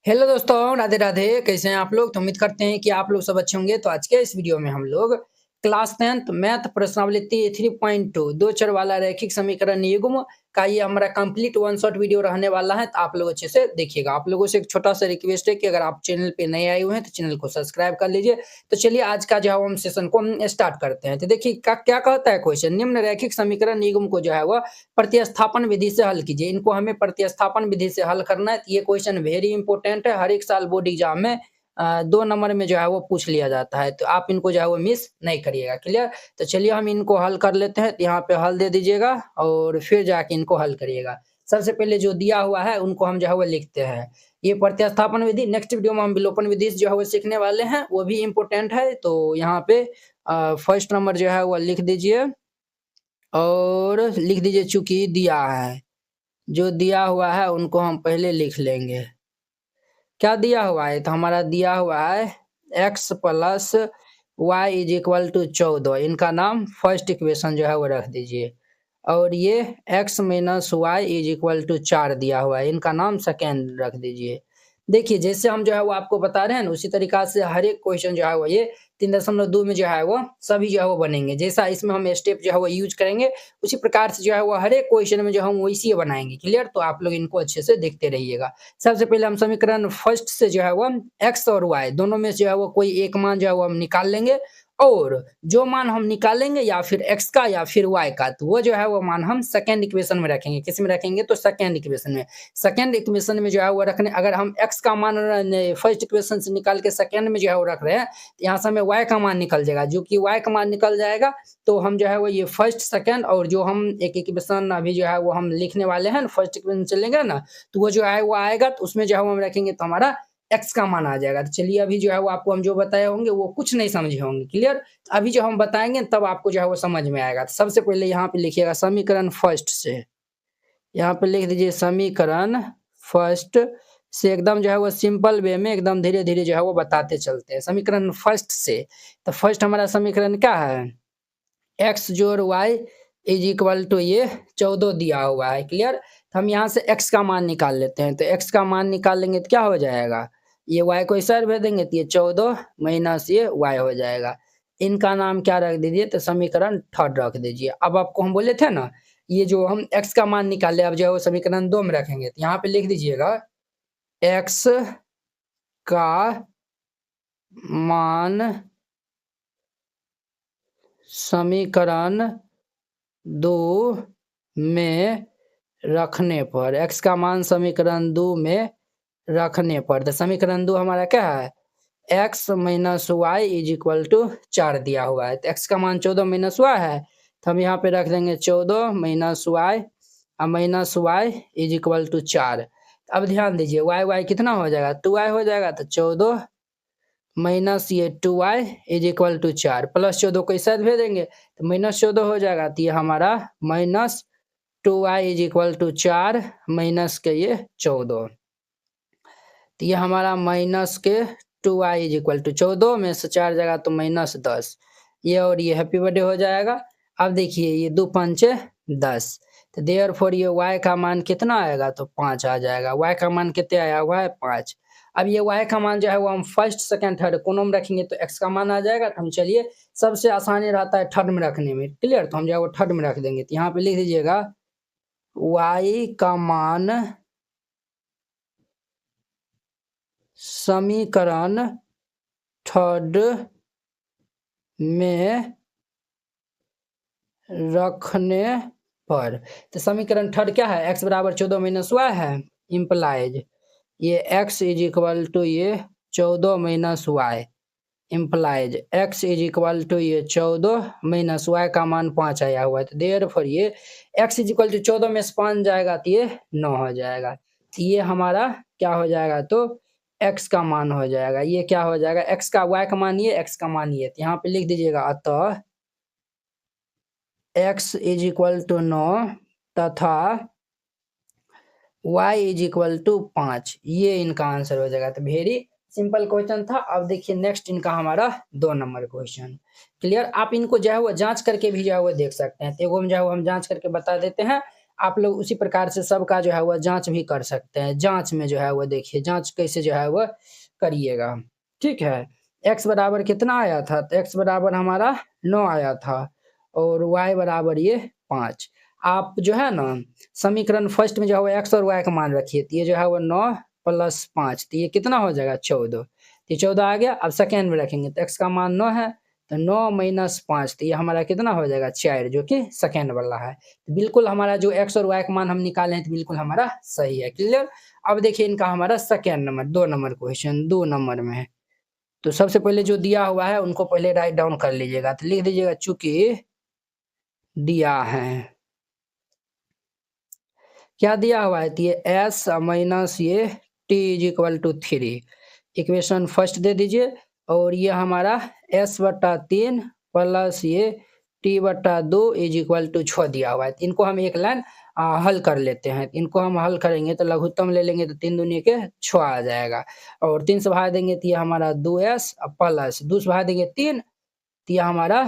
Hello दोस्तों, राधे राधे। कैसे हैं आप लोग? तो उम्मीद करते हैं कि आप लोग सब अच्छे होंगे। तो आज के इस वीडियो में हम लोग क्लास 10th मैथ प्रश्नावली 3.2 दो चर वाला रैखिक समीकरण युग्म का ये हमारा कंप्लीट वन शॉट वीडियो रहने वाला है। तो आप लोग अच्छे से देखिएगा। आप लोगों से एक छोटा सा रिक्वेस्ट है कि अगर आप चैनल पे नए आए हुए हैं तो चैनल को सब्सक्राइब कर लीजिए। तो चलिए आज का जो है हम सेशन को स्टार्ट करते हैं। तो देखिए क्या कहता है क्वेश्चन। निम्न रैखिक समीकरण युग्म को जो है वह प्रतिस्थापन विधि से हल कीजिए। इनको हमें प्रतिस्थापन विधि से हल करना है। तो ये क्वेश्चन वेरी इंपॉर्टेंट है। हर एक साल बोर्ड एग्जाम में 2 नंबर में जो है वो पूछ लिया जाता है। तो आप इनको जो है वो मिस नहीं करिएगा। क्लियर? तो चलिए हम इनको हल कर लेते हैं। तो यहाँ पे हल दे दीजिएगा और फिर जाके इनको हल करिएगा। सबसे पहले जो दिया हुआ है उनको हम जो है वो लिखते हैं। ये प्रतिस्थापन विधि, नेक्स्ट वीडियो में हम विलोपन विधि जो है वो सीखने वाले हैं, वो भी इम्पोर्टेंट है। तो यहाँ पे फर्स्ट नंबर जो है वो लिख दीजिए और लिख दीजिए चूंकि दिया है। जो दिया हुआ है उनको हम पहले लिख लेंगे। क्या दिया हुआ है? तो हमारा दिया हुआ है x plus Y is equal to 14। इनका नाम फर्स्ट इक्वेशन जो है वो रख दीजिए। और ये x minus Y is equal to 4 दिया हुआ है। इनका नाम सेकेंड रख दीजिए। देखिए जैसे हम जो है वो आपको बता रहे हैं ना, उसी तरीका से हर एक क्वेश्चन जो है वो ये 3.2 में जो है वो सभी जो है वो बनेंगे। जैसा इसमें हम स्टेप जो है वो यूज करेंगे, उसी प्रकार से जो है वो हर एक क्वेश्चन में जो हम वैसे बनाएंगे। क्लियर? तो आप लोग इनको अच्छे से देखते रहिएगा। सबसे पहले हम समीकरण फर्स्ट से जो है वो एक्स और वाई दोनों में से जो है वो कोई एक मान जो है वो हम निकाल लेंगे। और जो मान हम निकालेंगे या फिर एक्स का या फिर वाई का, तो वो जो है वो मान हम सेकेंड इक्वेशन में रखेंगे। किस में रखेंगे? तो सेकेंड इक्वेशन में। सेकेंड इक्वेशन में जो है वो रखने, अगर हम एक्स का मान फर्स्ट इक्वेशन से निकाल के सेकेंड में जो है वो रख रहे हैं, तो यहाँ से हमें वाई का मान निकल जाएगा। जो कि वाई का मान निकल जाएगा तो हम जो है वो ये फर्स्ट सेकेंड और जो हम एक इक्वेशन अभी जो है वो हम लिखने वाले हैं, फर्स्ट इक्वेशन चलेंगे ना, तो वो जो है वो आएगा। तो उसमें जो है हम रखेंगे तो हमारा एक्स का मान आ जाएगा। तो चलिए अभी जो है वो आपको हम जो बताए होंगे वो कुछ नहीं समझे होंगे। क्लियर? अभी जो हम बताएंगे तब आपको जो है वो समझ में आएगा। तो सबसे पहले यहाँ पे लिखिएगा समीकरण फर्स्ट से। यहाँ पे लिख दीजिए समीकरण फर्स्ट से। एकदम जो है वो सिंपल वे में एकदम धीरे धीरे जो है वो बताते चलते हैं। समीकरण फर्स्ट से, तो फर्स्ट हमारा समीकरण क्या है? एक्स जोड़ वाई इज इक्वल टू ये 14 दिया हुआ है। क्लियर? तो हम यहाँ से एक्स का मान निकाल लेते हैं। तो एक्स का मान निकाल लेंगे तो क्या हो जाएगा? ये वाई को इस साइड भेज देंगे तो ये 14 माइनस ये वाई हो जाएगा। इनका नाम क्या रख दीजिए? तो समीकरण थर्ड रख दीजिए। अब आपको हम बोले थे ना, ये जो हम एक्स का मान निकाले, अब जो है वो समीकरण 2 में रखेंगे। तो यहाँ पे लिख दीजिएगा एक्स का मान समीकरण 2 में रखने पर, x का मान समीकरण 2 में रखने पर, तो समीकरण 2 हमारा क्या है? x minus Y is equal to 4 दिया हुआ है। तो x का मान 14 माइनस वाई है, तो हम यहाँ पे रख देंगे 14 माइनस वाई और minus Y is equal to 4। अब ध्यान दीजिए y कितना हो जाएगा? 2y हो जाएगा। तो 14 माइनस ये 2y is equal to 4 plus 14 को इस साइड भेजेंगे तो माइनस 14 हो जाएगा। तो ये हमारा minus 2y is equal to 4 minus के ये 14। तो ये हमारा माइनस के 2y इज इक्वल टू 14 में से 4 जाएगा तो माइनस 10। ये और ये हैप्पी बर्थडे हो जाएगा। अब देखिए ये 2 पंचे 10, तो देयरफॉर ये y का मान कितना आएगा? तो 5 आ जाएगा। y का मान कितने आया हुआ है? 5। अब ये y का मान जो है वो हम फर्स्ट सेकंड थर्ड कोनों में रखेंगे तो x का मान आ जाएगा। तो हम चलिए सबसे आसानी रहता है थर्ड में रखने में। क्लियर? तो हम जो है वो थर्ड में रख देंगे। तो यहाँ पे लिख दीजिएगा y का मान समीकरण थर्ड में रखने पर। तो समीकरण थर्ड क्या है? x बराबर 14 माइनस वाई है। इम्प्लाइज ये x इज इक्वल टू ये 14 minus Y. Implies x is equal to ये 14 माइनस वाई का मान 5 आया हुआ है। तो देयरफॉर ये x इज इक्वल टू 14 में से 5 जाएगा तो ये 9 हो जाएगा। तो ये हमारा क्या हो जाएगा? तो x का मान हो जाएगा। ये क्या हो जाएगा? x का, y का मान ये, x का मान ये। तो यहाँ पे लिख दीजिएगा अतः x इज इक्वल टू 9 तथा y इज इक्वल टू 5। ये इनका आंसर हो जाएगा। तो वेरी सिंपल क्वेश्चन था। अब देखिए नेक्स्ट इनका हमारा 2 नंबर क्वेश्चन। क्लियर? आप इनको जो है वो जांच करके भी जो है वो देख सकते हैं। तो एगो में जो है वो हम जांच करके बता देते हैं। आप लोग उसी प्रकार से सबका जो है वह जांच भी कर सकते हैं। जांच में जो है वह देखिए जांच कैसे जो है वह करिएगा, ठीक है। x बराबर कितना आया था, तो x बराबर हमारा 9 आया था और y बराबर ये 5। आप जो है ना समीकरण फर्स्ट में जो है x और y का मान रखिए, तो ये जो है वो 9 + 5, तो ये कितना हो जाएगा 14। ये 14 आ गया। अब सेकेंड में रखेंगे तो x का मान 9 है, तो 9 - 5, तो ये हमारा कितना हो जाएगा 4, जो कि सेकेंड वाला है। तो बिल्कुल हमारा जो x और y का मान हम निकाले हैं तो बिल्कुल हमारा सही है। क्लियर। अब देखिए इनका हमारा second number 2 number question 2 number में है। तो सबसे पहले जो दिया हुआ है उनको पहले राइट डाउन कर लीजिएगा, तो लिख दीजिएगा चूंकि दिया है, क्या दिया हुआ है, तो ये s - ये t = 3 इक्वेशन फर्स्ट दे दीजिए। और ये हमारा s/3 प्लस ये t/2 = 6 दिया हुआ है। तो इनको हम एक लाइन हल कर लेते हैं। इनको हम हल करेंगे तो लघुत्तम ले लेंगे तो 3 दूनी के 6 आ जाएगा, और 3 से भाग देंगे तो ये हमारा 2s प्लस 2 से भाग देंगे 3, तो ये हमारा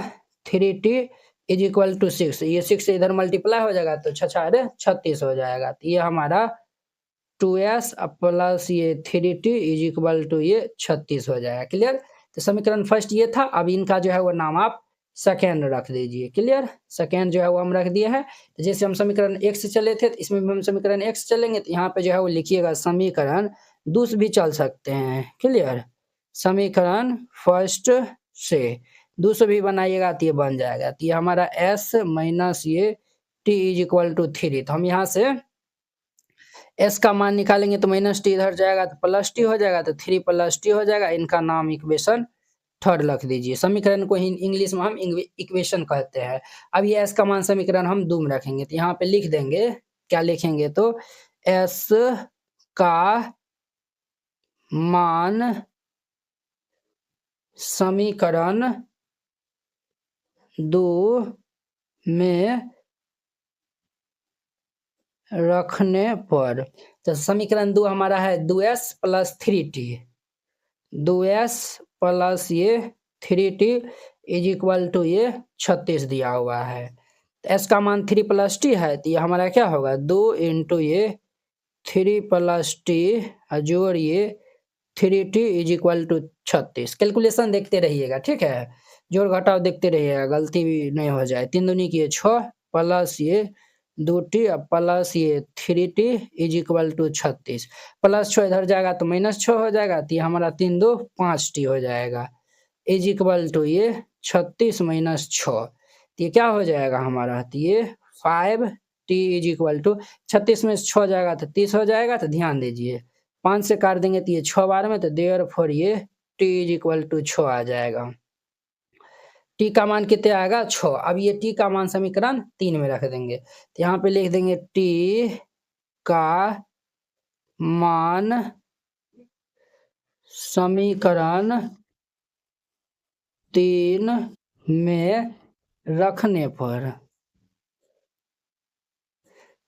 3t = 6। ये 6 से इधर मल्टीप्लाई हो जाएगा तो 6 × 36 हो जाएगा। तो ये हमारा 2s प्लस ये 3t = ये 36 हो जाएगा। क्लियर। तो समीकरण फर्स्ट ये था। अब इनका जो है वो नाम आप सेकेंड रख दीजिए। क्लियर। सेकेंड जो है वो हम रख दिए हैं। तो जैसे हम समीकरण 1 से चले थे तो इसमें भी हम समीकरण 1 से चलेंगे, तो यहाँ पे जो है वो लिखिएगा समीकरण 2 से भी चल सकते हैं। क्लियर। समीकरण फर्स्ट से 2 से भी बनाइएगा तो ये बन जाएगा। तो ये हमारा s - ये t = 3, तो हम यहाँ से s का मान निकालेंगे तो -t इधर जाएगा तो +t हो जाएगा, तो 3 + t हो जाएगा। इनका नाम इक्वेशन थर्ड रख दीजिए। समीकरण को इंग्लिश में हम इक्वेशन कहते हैं। अब ये s का मान समीकरण हम 2 में रखेंगे, तो यहाँ पे लिख देंगे, क्या लिखेंगे, तो s का मान समीकरण 2 में रखने पर, तो समीकरण 2 हमारा है 2s + 3t, 2s प्लस ये 3t = ये 36 दिया हुआ है। तो s का मान 3 + t है, तो ये हमारा क्या होगा 2 × ये 3 + t जोड़ ये 3t = 36। कैलकुलेशन देखते रहिएगा, ठीक है, जोड़ घटाव देखते रहिएगा, गलती भी नहीं हो जाए। 3 दूनी की 6 प्लस ये 2t प्लस ये 3t = 36, प्लस 6 इधर जाएगा तो -6 हो जाएगा, तो ये हमारा 3 2 5t हो जाएगा = ये 36 - 6, तो ये क्या हो जाएगा हमारा, तो ये 5t = 36 में 6 जाएगा तो 30 हो जाएगा। तो ध्यान दीजिए 5 से काट देंगे तो ये 6 बार में, तो देयरफॉर ये t = 6 आ जाएगा। t का मान कितना आएगा 6। अब ये t का मान समीकरण 3 में रख देंगे, तो यहाँ पे लिख देंगे t का मान समीकरण 3 में रखने पर,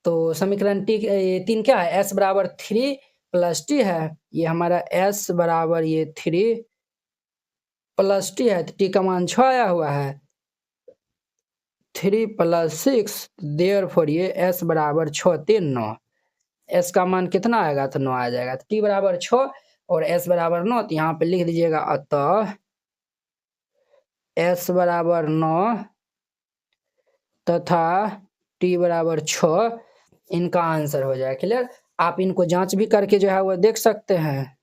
तो समीकरण 3 क्या है, s बराबर 3 + t है, ये हमारा s बराबर ये 3 + t है, तो t का मान 6 आया हुआ है, 3 + 6, देयरफॉर ये s बराबर 6 3 9, s का मान कितना आएगा, तो 9 आ जाएगा। तो t बराबर 6 और s बराबर 9, तो यहाँ पे लिख दीजिएगा अतः s बराबर 9 तथा t बराबर 6 इनका आंसर हो जाएगा। क्लियर। आप इनको जांच भी करके जो है वो देख सकते हैं।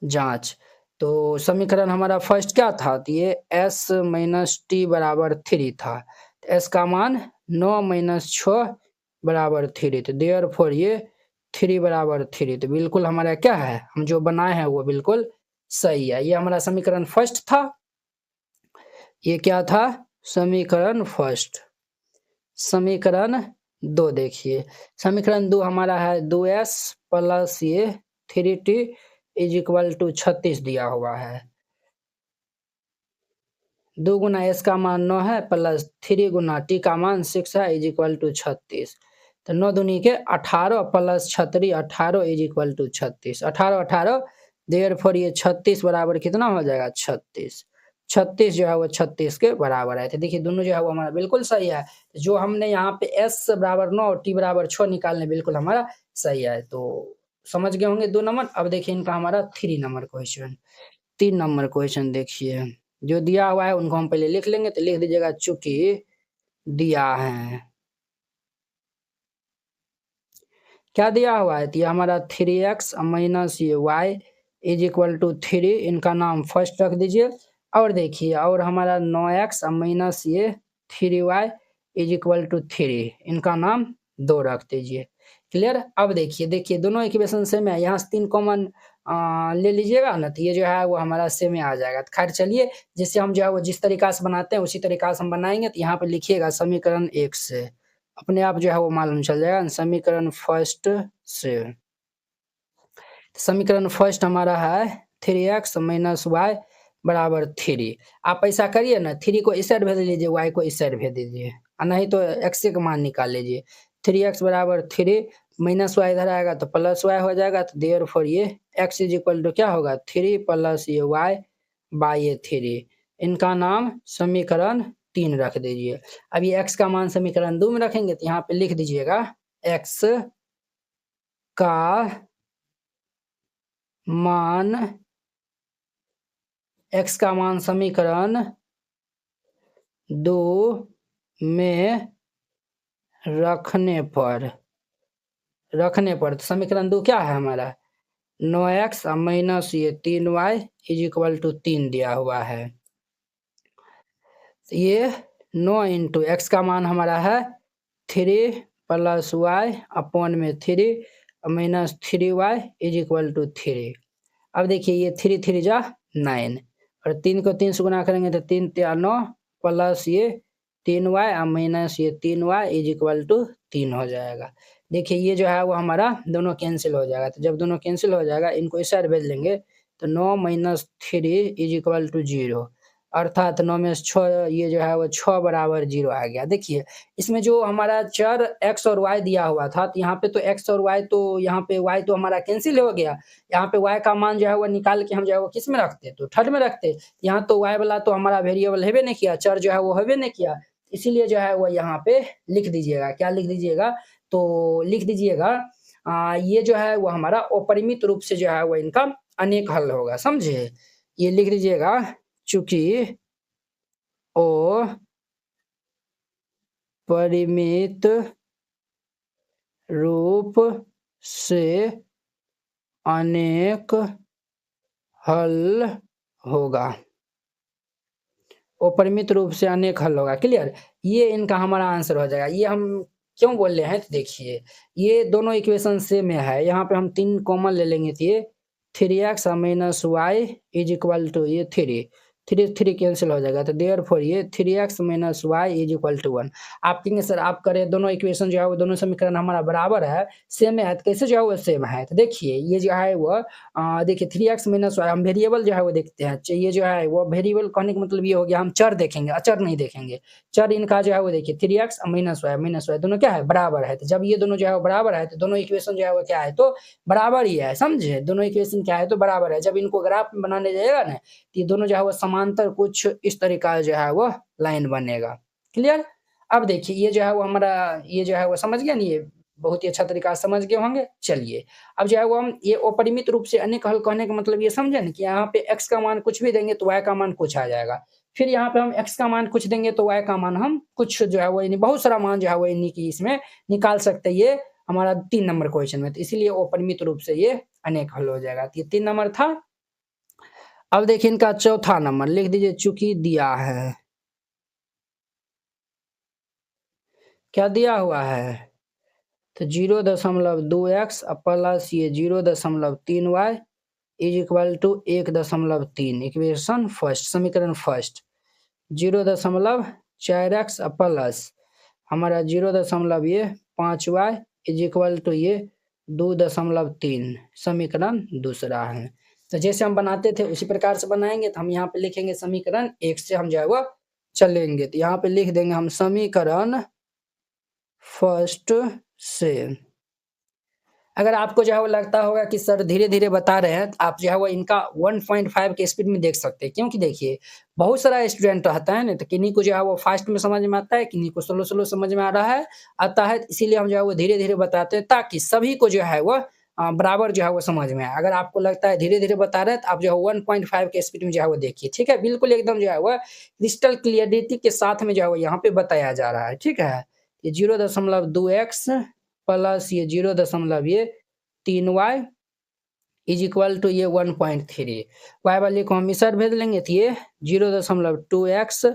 जांच, तो समीकरण हमारा फर्स्ट क्या था, तो ये s - t = 3 था, तो s का मान 9 - 6 = 3, तो देयरफॉर ये 3 = 3, तो बिल्कुल हमारा क्या है, हम जो बनाए हैं वो बिल्कुल सही है। ये हमारा समीकरण फर्स्ट था। ये क्या था, समीकरण फर्स्ट। समीकरण 2 देखिए, समीकरण 2 हमारा है 2s प्लस ये 3t = 36 दिया हुआ है। 2 गुना s का मान 9 है प्लस 3 गुना t का मान 6 है = 36, तो 9 दूनी के 18 प्लस 36 18 = 36, 18 18 देयरफॉर ये 36 बराबर कितना हो जाएगा 36, 36 जो है वो 36 के बराबर है। तो देखिए दोनों जो है वो हमारा बिल्कुल सही है। जो हमने यहाँ पे s बराबर 9 और t बराबर 6 निकालने बिल्कुल हमारा सही है। तो समझ गए होंगे 2 नंबर। अब देखिए इनका हमारा 3 नंबर क्वेश्चन। 3 नंबर क्वेश्चन देखिए, जो दिया हुआ है उनको हम पहले लिख लेंगे। तो लिख दीजिएगा चूँकि दिया है। क्या दिया हुआ है? तो ये हमारा 3x माइनस ये y इज इक्वल टू 3, इनका नाम फर्स्ट रख दीजिए। और देखिए और हमारा 9x माइनस ये 3y इज इक्वल टू 3, इनका नाम 2 रख दीजिए। क्लियर? अब देखिए दोनों इक्वेशन सेम है, यहाँ से 3 कॉमन ले लीजिएगा ना, तो ये जो है वो हमारा सेम ही आ जाएगा। तो खैर चलिए, जिससे हम जो है वो जिस तरीका से बनाते हैं उसी तरीका से हम बनाएंगे। तो यहाँ पे लिखिएगा समीकरण 1 से, अपने आप जो है वो मालूम चल जाएगा। समीकरण फर्स्ट से, समीकरण फर्स्ट हमारा है 3x माइनस वाई बराबर 3। आप ऐसा करिए ना, 3 को इस साइड भेज लीजिए, y को इस साइड भेज दीजिए, और नहीं तो x का मान निकाल लीजिए। 3x बराबर 3 माइनस वाई इधर आएगा तो प्लस वाई हो जाएगा। तो देयरफॉर ये x इज इक्वल टू क्या होगा, 3 प्लस ये y बाई ये 3, इनका नाम समीकरण 3 रख दीजिए। अब ये x का मान समीकरण 2 में रखेंगे, तो यहाँ पे लिख दीजिएगा x का मान, x का मान समीकरण 2 में रखने पर तो समीकरण 2 क्या है हमारा, 9x माइनस ये 3y इज इक्वल टू 3 दिया हुआ है। ये 9 इंटू एक्स का मान हमारा है 3 प्लस वाई अपॉन में 3 minus 3y is equal to 3। अब देखिए ये 3 3 जा 9, और 3 को 3 से गुना करेंगे तो 3 3 9 प्लस ये 3y माइनस ये 3y इज इक्वल टू 3 हो जाएगा। देखिए ये जो है वो हमारा दोनों कैंसिल हो जाएगा। तो जब दोनों कैंसिल हो जाएगा, इनको इस साइड भेज लेंगे, तो 9 माइनस 3 इज इक्वल टू 0, अर्थात 9 में से 6, ये जो है वो 6 बराबर 0 आ गया। देखिए इसमें जो हमारा चर x और y दिया हुआ था, तो यहाँ पे तो x और y, तो यहाँ पे y तो हमारा कैंसिल हो गया। यहाँ पे y का मान जो है वो निकाल के हम जो है वो किस में रखते, तो थर्ड में रखते। यहाँ तो y वाला तो हमारा वेरिएबल हेबे नहीं किया, चर जो है वो हेबे नहीं किया, इसीलिए जो है वो यहाँ पे लिख दीजिएगा। क्या लिख दीजिएगा, तो लिख दीजिएगा ये जो है वो हमारा अपरिमित रूप से जो है वो इनका अनेक हल होगा, समझे। ये लिख दीजिएगा चूंकि ओ परिमित रूप से अनेक हल होगा, अपरिमित रूप से अनेक हल होगा। क्लियर? ये इनका हमारा आंसर हो जाएगा। ये हम क्यों बोल रहे हैं, तो देखिए ये दोनों इक्वेशन सेम है। यहाँ पे हम 3 कॉमन ले लेंगे, तो ये 3x minus Y is equal to ये 3 3 कैंसिल हो जाएगा। तो देयरफॉर ये 3x minus Y is equal to 1। आप कहेंगे सर आप करें दोनों इक्वेशन जो है वो दोनों समीकरण हमारा बराबर है, सेम है, तो कैसे जो है वो सेम है। तो देखिए ये जो है वो देखिए 3x माइनस वाई, हम वेरिएबल जो है वो देखते हैं। ये जो है वो वेरिएबल कहने का मतलब ये हो गया, हम चर देखेंगे, अचर नहीं देखेंगे। चर इनका जो है वो देखिए 3x माइनस वाई दोनों क्या है, बराबर है। तो जब ये दोनों जो है वो बराबर है, तो दोनों इक्वेशन जो है वो क्या है, तो बराबर ही है, समझे। दोनों इक्वेशन क्या है, तो बराबर है। जब इनको ग्राफ में बनाने जाएगा ना, तो ये दोनों जो है वो समांतर कुछ इस तरीका जो है वो लाइन बनेगा। क्लियर? अब देखिए ये जो है वो हमारा, ये जो है वो समझ गया नहीं, ये बहुत ही अच्छा तरीका से समझ गए होंगे। चलिए अब जो है वो हम ये अपरिमित रूप से अनेक हल कहने का मतलब ये समझे ना, कि यहाँ पे x का मान कुछ भी देंगे तो y का मान कुछ आ जाएगा। फिर यहाँ पे हम x का मान कुछ देंगे तो y का मान हम कुछ जो है वो यानी बहुत सारा मान जो है वो इन्हीं की इसमें निकाल सकते हैं। ये हमारा 3 नंबर क्वेश्चन में, तो इसीलिए अपरिमित रूप से ये अनेक हल हो जाएगा। तो ये 3 नंबर था। अब देखिए इनका चौथा नंबर लिख दीजिए, चूंकि दिया है, क्या दिया हुआ है, तो 0.2x प्लस ये 0.3y is equal to 1.3, equation first, समीकरण फर्स्ट। 0.4x प्लस हमारा 0.5y इज इक्वल टू ये 2.3, समीकरण दूसरा है। तो जैसे हम बनाते थे उसी प्रकार से बनाएंगे। तो हम यहाँ पे लिखेंगे समीकरण 1 से हम जो है वो चलेंगे। तो यहाँ पे लिख देंगे हम समीकरण फर्स्ट से, अगर आपको जो है वो लगता होगा कि सर धीरे-धीरे बता रहे हैं, तो आप जो है वो इनका 1.5 के स्पीड में देख सकते हैं। क्योंकि देखिए, बहुत सारा स्टूडेंट रहता है ना, तो किन्हीं को जो है वो फ़ास्ट में समझ में आता है, किन्हीं को स्लो-स्लो समझ में आ रहा है आता है, इसीलिए हम जो है वो धीरे-धीरे बताते हैं, ताकि सभी को जो है वो बराबर जो है वो समझ में आए। अगर आपको लगता है धीरे-धीरे बता रहे हैं, तो आप जो है 1.5 के स्पीड में जो है वो देखिए, ठीक है? बिल्कुल एकदम जो है वो क्रिस्टल क्लियरिटी के साथ में जो है वो यहाँ पे बताया जा रहा है, ठीक है? ये 0.2x प्लस ये 0 ये 3y इज इक्वल टू ये 1.3 वाई वाले को हम इधर भेज लेंगे तो ये 0.2x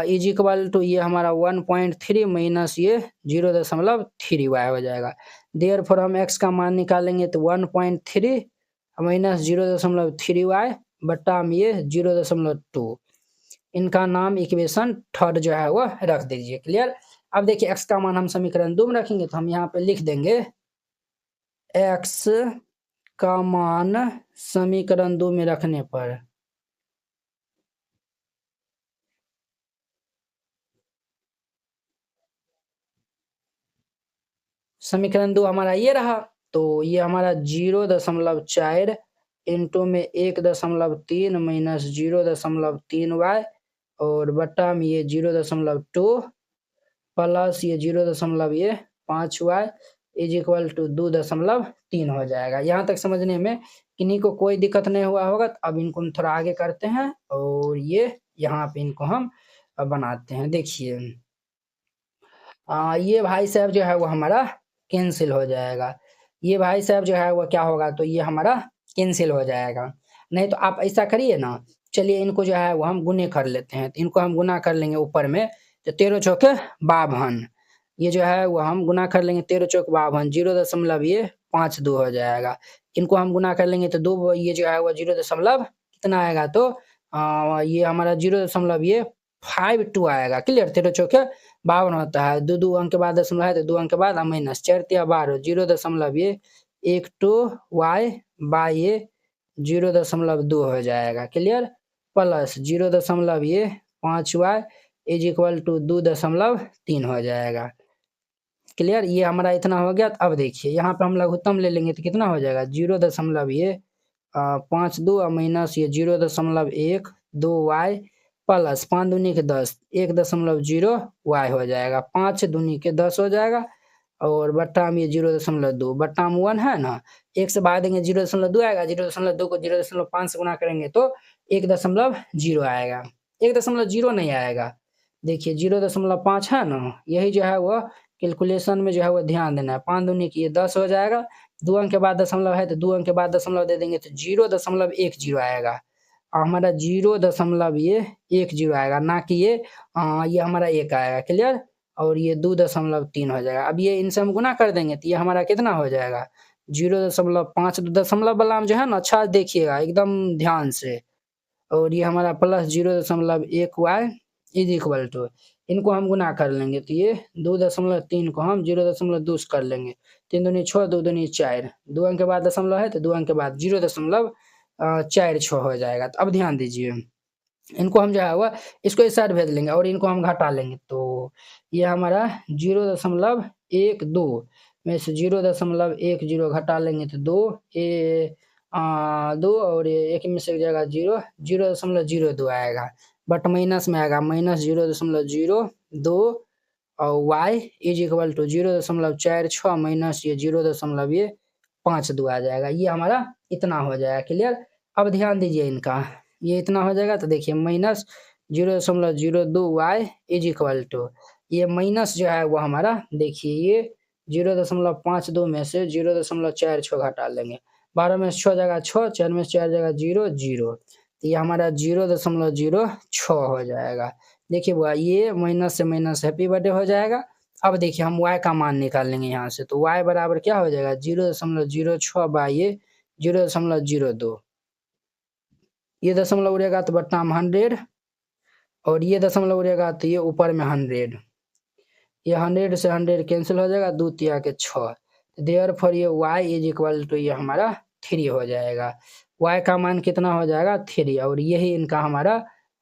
इज इक्वल टू ये हमारा 1.3 माइनस ये 0.3 वाई हो जाएगा। देयरफॉर हम x का मान निकालेंगे तो 1.3 माइनस 0.3 वाई बट्टा हम ये 0.2 इनका नाम इक्वेशन थर्ड जो है वो रख दीजिए। क्लियर। अब देखिए x का मान हम समीकरण 2 में रखेंगे तो हम यहाँ पे लिख देंगे x का मान समीकरण 2 में रखने पर समीकरण 2 हमारा ये रहा, तो ये हमारा 0.4 इंटू में 1.3 माइनस 0.3 वाई और बट्टा में ये 0.2 प्लस ये 0.5 वाई इज इक्वल टू 2.3 हो जाएगा। यहाँ तक समझने में किन्हीं को कोई दिक्कत नहीं हुआ होगा। तो अब इनको हम थोड़ा आगे करते हैं और ये यहाँ पे इनको हम बनाते हैं। देखिए ये भाई साहब जो है वो हमारा कैंसिल हो जाएगा। ये भाई साहब जो है वो क्या होगा, तो ये हमारा कैंसिल हो जाएगा। नहीं तो आप ऐसा करिए ना, चलिए इनको जो है वो हम गुने कर लेते हैं। तो इनको हम गुना कर लेंगे ऊपर में, तो 13 चौके 52 ये जो है वो हम गुना कर लेंगे 13 चौक 52 0.52 हो जाएगा। इनको हम गुना कर लेंगे तो 2 ये जो है वो 0 दशमलव कितना आएगा, तो ये हमारा 0.52 आएगा। क्लियर। 13 चौके 52 होता है, 2 अंक के बाद दशमलव है तो 2 अंक के बाद माइनस 4 तिया 12 0.12 वाई बाई ये 0.2 हो जाएगा। Clear. Plus 0.5 Y is equal to 2.3 हो जाएगा। क्लियर। ये हमारा इतना हो गया। अब देखिए यहाँ पे हम लघुत्तम ले लेंगे तो कितना हो जाएगा 0.52 माइनस ये 0.12 वाई प्लस 5 दूनी के 10 1.0 वाई हो जाएगा। 5 दूनी के 10 हो जाएगा और बट्टा में ये 0.2 बट्टा में 1 है ना, 1 से भाग देंगे 0.2 आएगा। 0.2 को 0.5 से गुना करेंगे तो 1.0 आएगा। 1.0 नहीं आएगा। देखिए 0.5 है ना, यही जो है वो कैलकुलेशन में जो है वो ध्यान देना है। 5 दूनी की ये 10 हो जाएगा। 2 अंक के बाद दशमलव है तो 2 अंक के बाद दशमलव दे देंगे तो 0.10 आएगा। हमारा 0.10 आएगा, ना कि ये हमारा 1 आएगा। क्लियर। और ये 2.3 हो जाएगा। अब ये इनसे हम गुना कर देंगे तो ये हमारा कितना हो जाएगा 0.5 दशमलव वाला जो है ना, अच्छा देखिएगा एकदम ध्यान से। और ये हमारा plus 0.1 Y is equal to, इनको हम गुना कर लेंगे तो ये 2.3 को हम 0.2 से कर लेंगे। 3 दूनी 6 2 दूनी 4 2 अंक के बाद दशमलव है तो 2 अंक के बाद 0.46 हो जाएगा। तो अब ध्यान दीजिए, इनको हम जो है वो इसको इस साइड भेज लेंगे और इनको हम घटा लेंगे तो ये हमारा 0.12 में से 0.10 घटा लेंगे तो 2 और ये 1 में से एक जगह 0.02 आएगा। बट माइनस में आएगा माइनस 0.02 और y is equal to 0.46 minus ये 0.52 आ जाएगा। ये हमारा इतना हो जाएगा। क्लियर। अब ध्यान दीजिए इनका, ये इतना हो जाएगा तो देखिए minus 0.02 Y is equal to ये माइनस जो है वो हमारा देखिए ये 0.52 में से 0.46 घटा लेंगे। 12 में से 6 जगह 6 4 में से 4 जगह 0 0 तो ये हमारा 0.06 हो जाएगा। देखिए बुआ ये माइनस से माइनस हैप्पी बर्थडे हो जाएगा। अब देखिए हम y का मान निकालेंगे यहाँ से, तो y बराबर क्या हो जाएगा 0.06 बाई ये 0.02 ये दशमलव उड़ेगा तो बट्टा में 100 और ये दशमलव उड़ेगा तो ये ऊपर में 100। ये 100 से 100 कैंसिल हो जाएगा, 2 तिया के 6। देयरफॉर ये y इज इक्वल टू ये हमारा 3 हो जाएगा। y का मान कितना हो जाएगा 3 और यही इनका हमारा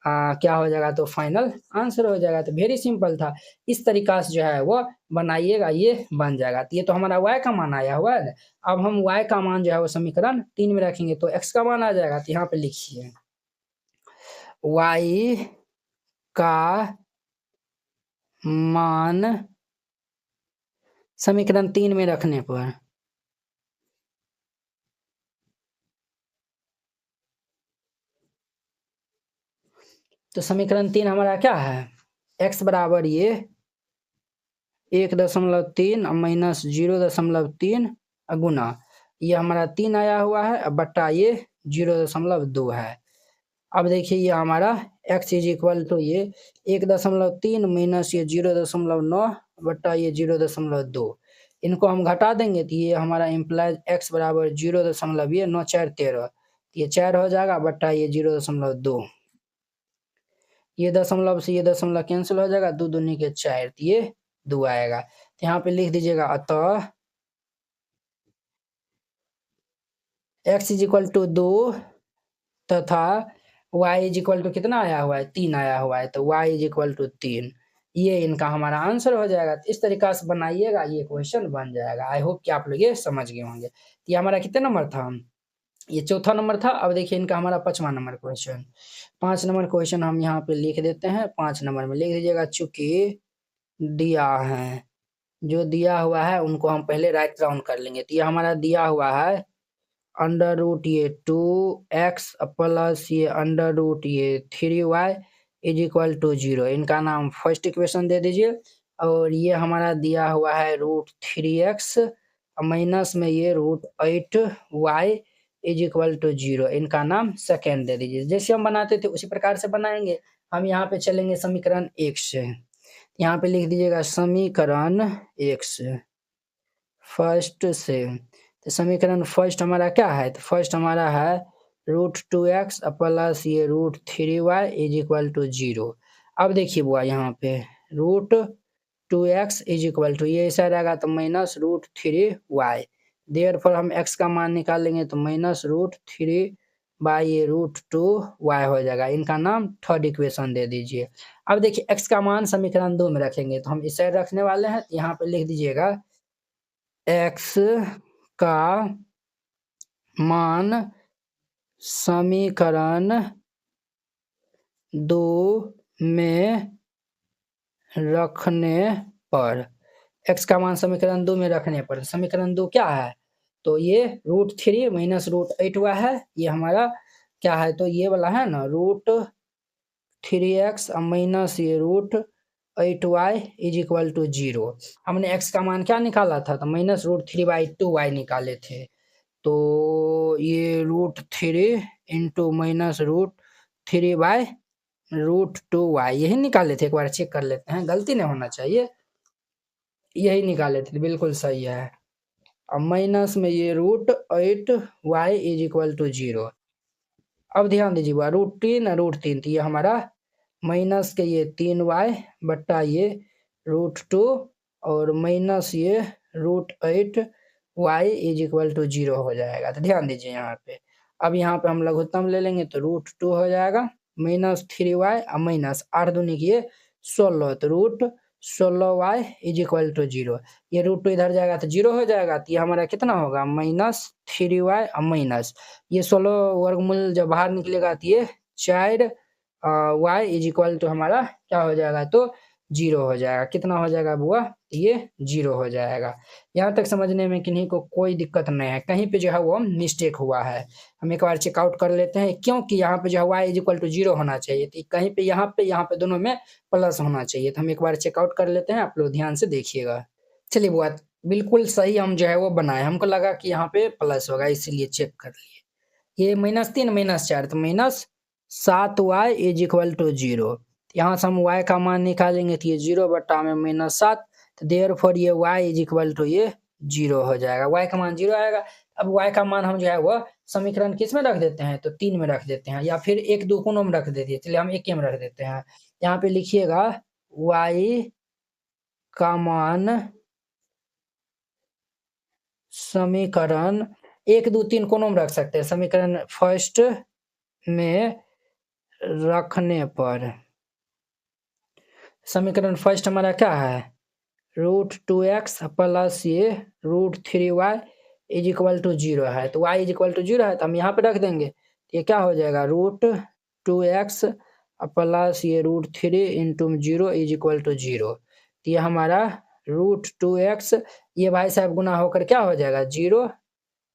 क्या हो जाएगा, तो फाइनल आंसर हो जाएगा। तो वेरी सिंपल था। इस तरीका से जो है वो बनाइएगा, ये बन जाएगा। तो ये तो हमारा y का मान आया हुआ है। अब हम y का मान जो है वो समीकरण 3 में रखेंगे तो x का मान आ जाएगा। तो यहाँ पे लिखिए y का मान समीकरण 3 में रखने पर तो समीकरण 3 हमारा क्या है, x बराबर ये 1.3 माइनस 0.3 गुना ये हमारा 3 आया हुआ है, अब बट्टा ये 0.2 है। अब देखिए ये हमारा x इज इक्वल टू ये 1.3 माइनस ये 0.9 बट्टा ये 0.2, इनको हम घटा देंगे तो ये हमारा इम्प्लाइज x बराबर 0.9 4 13, ये 4 हो जाएगा बट्टा ये 0.2, ये दशमलव से ये दशमलव कैंसिल हो जाएगा, 2 दूनी के 4, तो ये 2 आएगा। तो यहाँ पे लिख दीजिएगा अतः x इज इक्वल टू 2 तथा y इज इक्वल टू कितना आया हुआ है, 3 आया हुआ है, तो y इज इक्वल टू 3, ये इनका हमारा आंसर हो जाएगा। तो इस तरीका से बनाइएगा, ये क्वेश्चन बन जाएगा। आई होप कि आप लोग ये समझ गए होंगे। तो ये हमारा कितना नंबर था, ये चौथा नंबर था। अब देखिए इनका हमारा 5वां नंबर क्वेश्चन, 5 नंबर क्वेश्चन हम यहाँ पे लिख देते हैं। 5 नंबर में लिख दीजिएगा चूंकि दिया है, जो दिया हुआ है उनको हम पहले राइट डाउन कर लेंगे। तो ये हमारा दिया हुआ है अंडर रूट ये 2x प्लस ये अंडर रूट ये 3y इज इक्वल टू 0, इनका नाम फर्स्ट इक्वेशन दे दीजिए। और ये हमारा दिया हुआ है रूट 3x माइनस में ये root 8y is equal to 0, इनका नाम सेकेंड दे दीजिए। जैसे हम बनाते थे उसी प्रकार से बनाएंगे। हम यहाँ पे चलेंगे समीकरण 1 से, यहाँ पे लिख दीजिएगा समीकरण 1 से, फर्स्ट से। तो समीकरण फर्स्ट हमारा क्या है, तो फर्स्ट हमारा है रूट 2x प्लस ये root 3y is equal to 0। अब देखिए बुआ यहाँ पे root 2x is equal to ये ऐसा रहेगा तो माइनस रूट 3y, देयरफॉर हम x का मान निकालेंगे तो माइनस रूट 3 बाई ये रूट 2y हो जाएगा, इनका नाम थर्ड इक्वेशन दे दीजिए। अब देखिए x का मान समीकरण 2 में रखेंगे तो हम इस साइड रखने वाले हैं, यहाँ पे लिख दीजिएगा x का मान समीकरण 2 में रखने पर, x का मान समीकरण 2 में रखने पर, समीकरण 2 क्या है, तो ये रूट 3 माइनस रूट 8y है, ये हमारा क्या है, तो ये वाला है ना रूट 3x माइनस ये root 8y is equal to 0। हमने x का मान क्या निकाला था, तो माइनस रूट 3/2y निकाले थे। तो ये root 3 into minus root 3/√2y यही निकाले थे, एक बार चेक कर लेते हैं, गलती नहीं होना चाहिए, यही निकाले थे, बिल्कुल सही है। अब माइनस में ये root 8y is equal to 0। अब ध्यान दीजिए रूट 3 तो ये हमारा माइनस के ये 3y बट्टा ये रूट 2 और माइनस ये root 8y is equal to 0 हो जाएगा। तो ध्यान दीजिए यहाँ पे, अब यहाँ पे हम लघुत्तम ले लेंगे तो रूट 2 हो जाएगा माइनस 3y और माइनस 8 दूनी की 16, तो root 16y is equal to 0, ये रूट 2 इधर जाएगा तो 0 हो जाएगा। तो ये हमारा कितना होगा माइनस 3y और माइनस ये 16 वर्गमूल जब बाहर निकलेगा तो ये 4 y इज इक्वल टू हमारा क्या हो जाएगा, तो 0 हो जाएगा। कितना हो जाएगा बुआ, ये 0 हो जाएगा। यहाँ तक समझने में किन्हीं को कोई दिक्कत नहीं है, कहीं पे जो है वो मिस्टेक हुआ है, हम एक बार चेकआउट कर लेते हैं, क्योंकि यहाँ पे जो है y इज इक्वल टू 0 होना चाहिए, तो कहीं पे यहाँ पे दोनों में प्लस होना चाहिए। तो हम एक बार चेकआउट कर लेते हैं, आप लोग ध्यान से देखिएगा। चलिए बुआ बिल्कुल सही हम जो है वो बनाए, हमको लगा कि यहाँ पे प्लस होगा इसीलिए चेक कर लिए। ये -3 -4 तो -7y इज इक्वल टू 0, यहाँ से हम y का मान निकालेंगे तो ये 0 बट्टा में -7, तो देयरफॉर ये y इज इक्वल टू ये 0 हो जाएगा, y का मान 0 आएगा। अब y का मान हम जो है वो समीकरण किस में रख देते हैं, तो 3 में रख देते हैं, या फिर 1 2 कोनों में रख देते हैं, चलिए हम 1 में रख देते हैं। यहाँ पे लिखिएगा y का मान समीकरण 1 2 3 कोनों में रख सकते हैं, समीकरण फर्स्ट में रखने पर समीकरण फर्स्ट हमारा क्या है, √2x प्लस ये √3y इज इक्वल टू 0 है, तो y इज इक्वल टू 0 है तो हम यहाँ पे रख देंगे, ये क्या हो जाएगा √2x प्लस ये √3 इंटू 0 इज इक्वल टू 0, तो ये हमारा √2x ये भाई साहब गुना होकर क्या हो जाएगा 0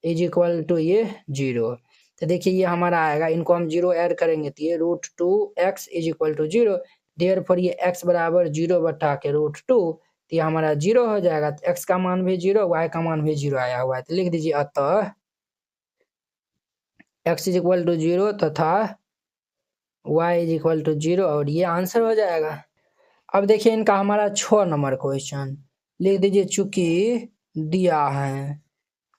इज इक्वल टू ये 0, तो देखिए ये हमारा आएगा, इनको हम 0 ऐड करेंगे तो ये √2x is equal to 0, therefore ये x बराबर 0 बटा के √2, तो ये हमारा 0 हो जाएगा, तो x का मान भी 0 y का मान भी 0 आया हुआ है, तो लिख दीजिए अतः x इज इक्वल टू 0 तथा y इज इक्वल टू 0, और ये आंसर हो जाएगा। अब देखिए इनका हमारा 6 नंबर क्वेश्चन लिख दीजिए, चूंकि दिया है,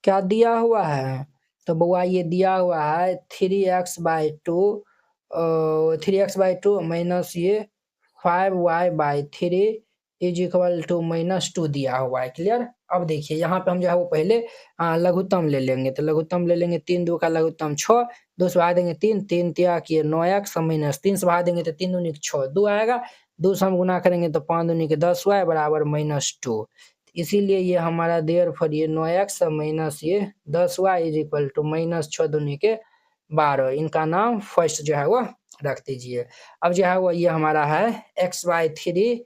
क्या दिया हुआ है, तो बउआ ये दिया हुआ है 3x/2 माइनस ये 5y/3 इज इक्वल टू -2 दिया हुआ है, क्लियर। अब देखिए यहाँ पे हम जो है वो पहले लघुत्तम ले लेंगे, तो लघुत्तम ले लेंगे, 3 2 का लघुत्तम 6, 2 से भाग देंगे 3, 3 तिया किए 9x माइनस 3 से भाग देंगे तो 3 दूनी 6 2 आएगा, 2 से हम गुना करेंगे तो 5 दूनी के 10y बराबर -2, इसीलिए ये हमारा देयरफॉर ये 9x माइनस ये 10y इज इक्वल टू -6 दूनी के 12, इनका नाम फर्स्ट जो है वो रख दीजिए। अब जो है वो ये हमारा है x/3,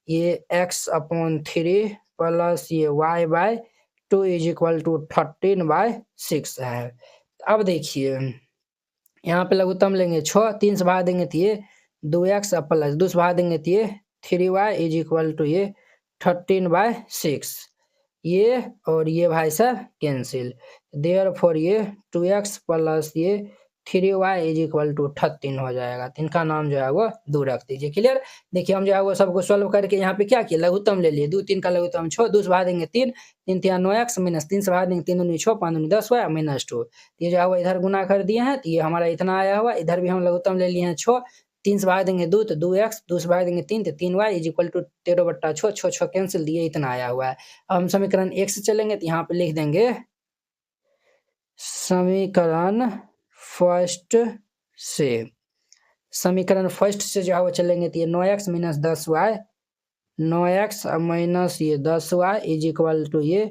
ये x/3 प्लस ये y/2 इज इक्वल टू 13/6 है। अब देखिए यहाँ पे लघुत्तम लेंगे 6, 3 से भाग देंगे तो ये 2x प्लस 2 से भाग देंगे तो ये 3y इज इक्वल टू ये 13/6, ये और ये भाई साहब कैंसिल, देयरफॉर ये 2x प्लस ये 3y इज इक्वल टू 13 हो जाएगा, तो इनका नाम जो है वो 2 रख दीजिए, क्लियर। देखिए हम जो है वो सबको सॉल्व करके यहाँ पे क्या किया, लघुत्तम ले लिए, 2 3 का लघुत्तम 6, 2 से भाग देंगे 3, 3 तिया 9x माइनस 3 से भाग देंगे 3 दूनी 6, 5 दूनी 10y -2, ये जो है वो इधर गुना कर दिए हैं, तो ये हमारा इतना आया हुआ, इधर भी हम लघुत्तम ले लिए हैं 6, 3 से भाग देंगे 2 तो 2x, 2 से भाग देंगे 3 तो 3y is equal to 13/6, 6 6 cancel दिए, इतना आया हुआ है। अब हम समीकरण 1 से चलेंगे तो यहाँ पे लिख देंगे समीकरण फर्स्ट से, समीकरण फर्स्ट से जो है वो चलेंगे तो ये 9x minus 10y, 9x minus ये 10y इज इक्वल टू ये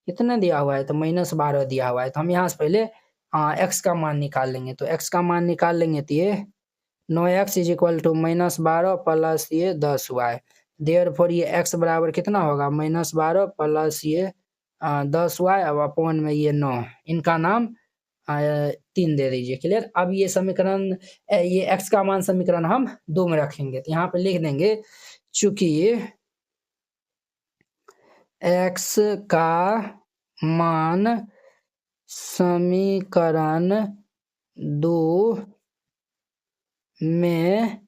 कितना दिया हुआ है, तो -12 दिया हुआ है, तो हम यहाँ से पहले x का मान निकाल लेंगे, तो x का मान निकाल लेंगे तो ये 9x is equal to -12 plus ये 10y, देयरफॉर ये x बराबर कितना होगा -12 प्लस ये 10y अब अपॉन में ये 9, इनका नाम 3 दे दीजिए, क्लियर। अब ये समीकरण ये x का मान समीकरण हम 2 में रखेंगे, तो यहाँ पे लिख देंगे चूंकि x का मान समीकरण 2 में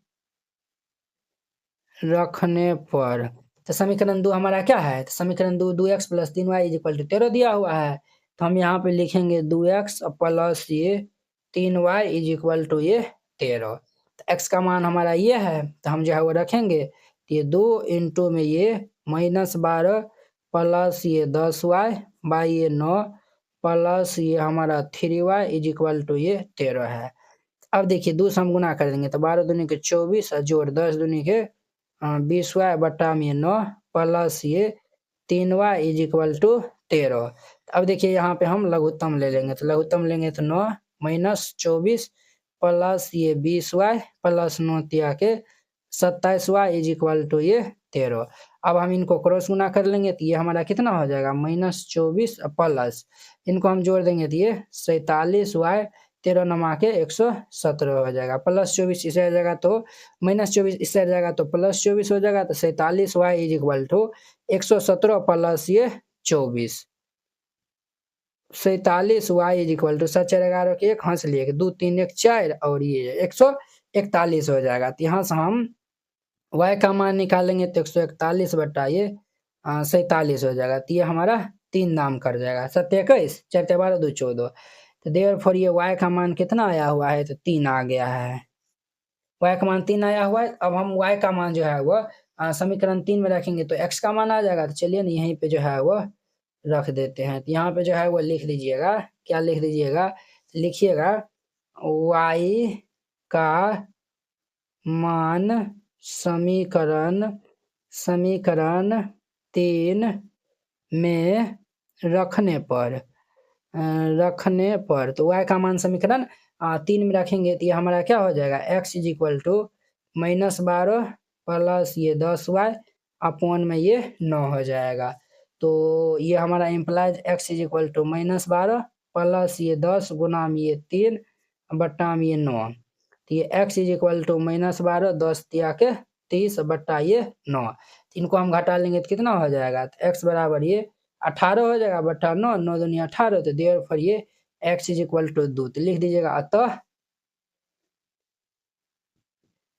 रखने पर, तो समीकरण 2 हमारा क्या है, तो समीकरण 2x plus 3y is equal to 13 दिया हुआ है, तो हम यहाँ पे लिखेंगे 2x प्लस ये 3y इज इक्वल टू ये 13, तो x का मान हमारा ये है, तो हम जो है वो रखेंगे, तो ये 2 इंटू में ये -12 प्लस ये 10y बाई ये 9 प्लस ये हमारा 3y इज इक्वल टू ये 13 है। अब देखिए 2 से हम गुना कर देंगे तो 12 दूनी के 24 और जोड़ 10 दूनी के 20y बटा में 9 प्लस ये 3y इज इक्वल टू 13। अब देखिए यहाँ पे हम लघुत्तम ले लेंगे, तो लघुत्तम लेंगे तो 9 माइनस 24 प्लस ये 20y प्लस 9 तिया के 27y इज इक्वल टू ये 13। अब हम इनको क्रॉस गुना कर लेंगे तो ये हमारा कितना हो जाएगा -24 प्लस इनको हम जोड़ देंगे तो ये 47y 13 नमा के 117 हो जाएगा, प्लस 24 इसे आ जाएगा तो -24 इससे आ जाएगा तो प्लस 24 हो जाएगा, तो 47y is equal to 117 plus ये 24, 47y इज इक्वल टू 7 4 11 के 1 हंस लिए 2 3 1 4 और ये 141 हो जाएगा। तो यहाँ से हम y का मान निकालेंगे तो 141 बटा ये 47 हो जाएगा, तो ये हमारा 3 नाम कर जाएगा, 7 21 4 12 2 14, तो देयरफॉर ये y का मान कितना आया हुआ है, तो 3 आ गया है, y का मान 3 आया हुआ है। अब हम y का मान जो है वो समीकरण 3 में रखेंगे तो x का मान आ जाएगा, तो चलिए ना यहीं पे जो है वो रख देते हैं, तो यहाँ पे जो है वो लिख दीजिएगा, क्या लिख दीजिएगा, लिखिएगा y का मान समीकरण 3 में रखने पर तो y का मान समीकरण 3 में रखेंगे तो ये हमारा क्या हो जाएगा, x is equal to -12 plus ये 10y अपॉन में ये 9 हो जाएगा। तो ये हमारा implies x is equal to -12 plus ये 10 गुना में ये 3 बट्टा में ये 9। तो ये x इज इक्वल टू -12 10 दिया के 30 बट्टा ये 9। इनको हम घटा लेंगे तो कितना हो जाएगा, तो x बराबर ये 18 हो जाएगा बट्टा 9, 9 दूनी 18, तो देयरफॉर ये x इज इक्वल टू 2। तो लिख दीजिएगा अतः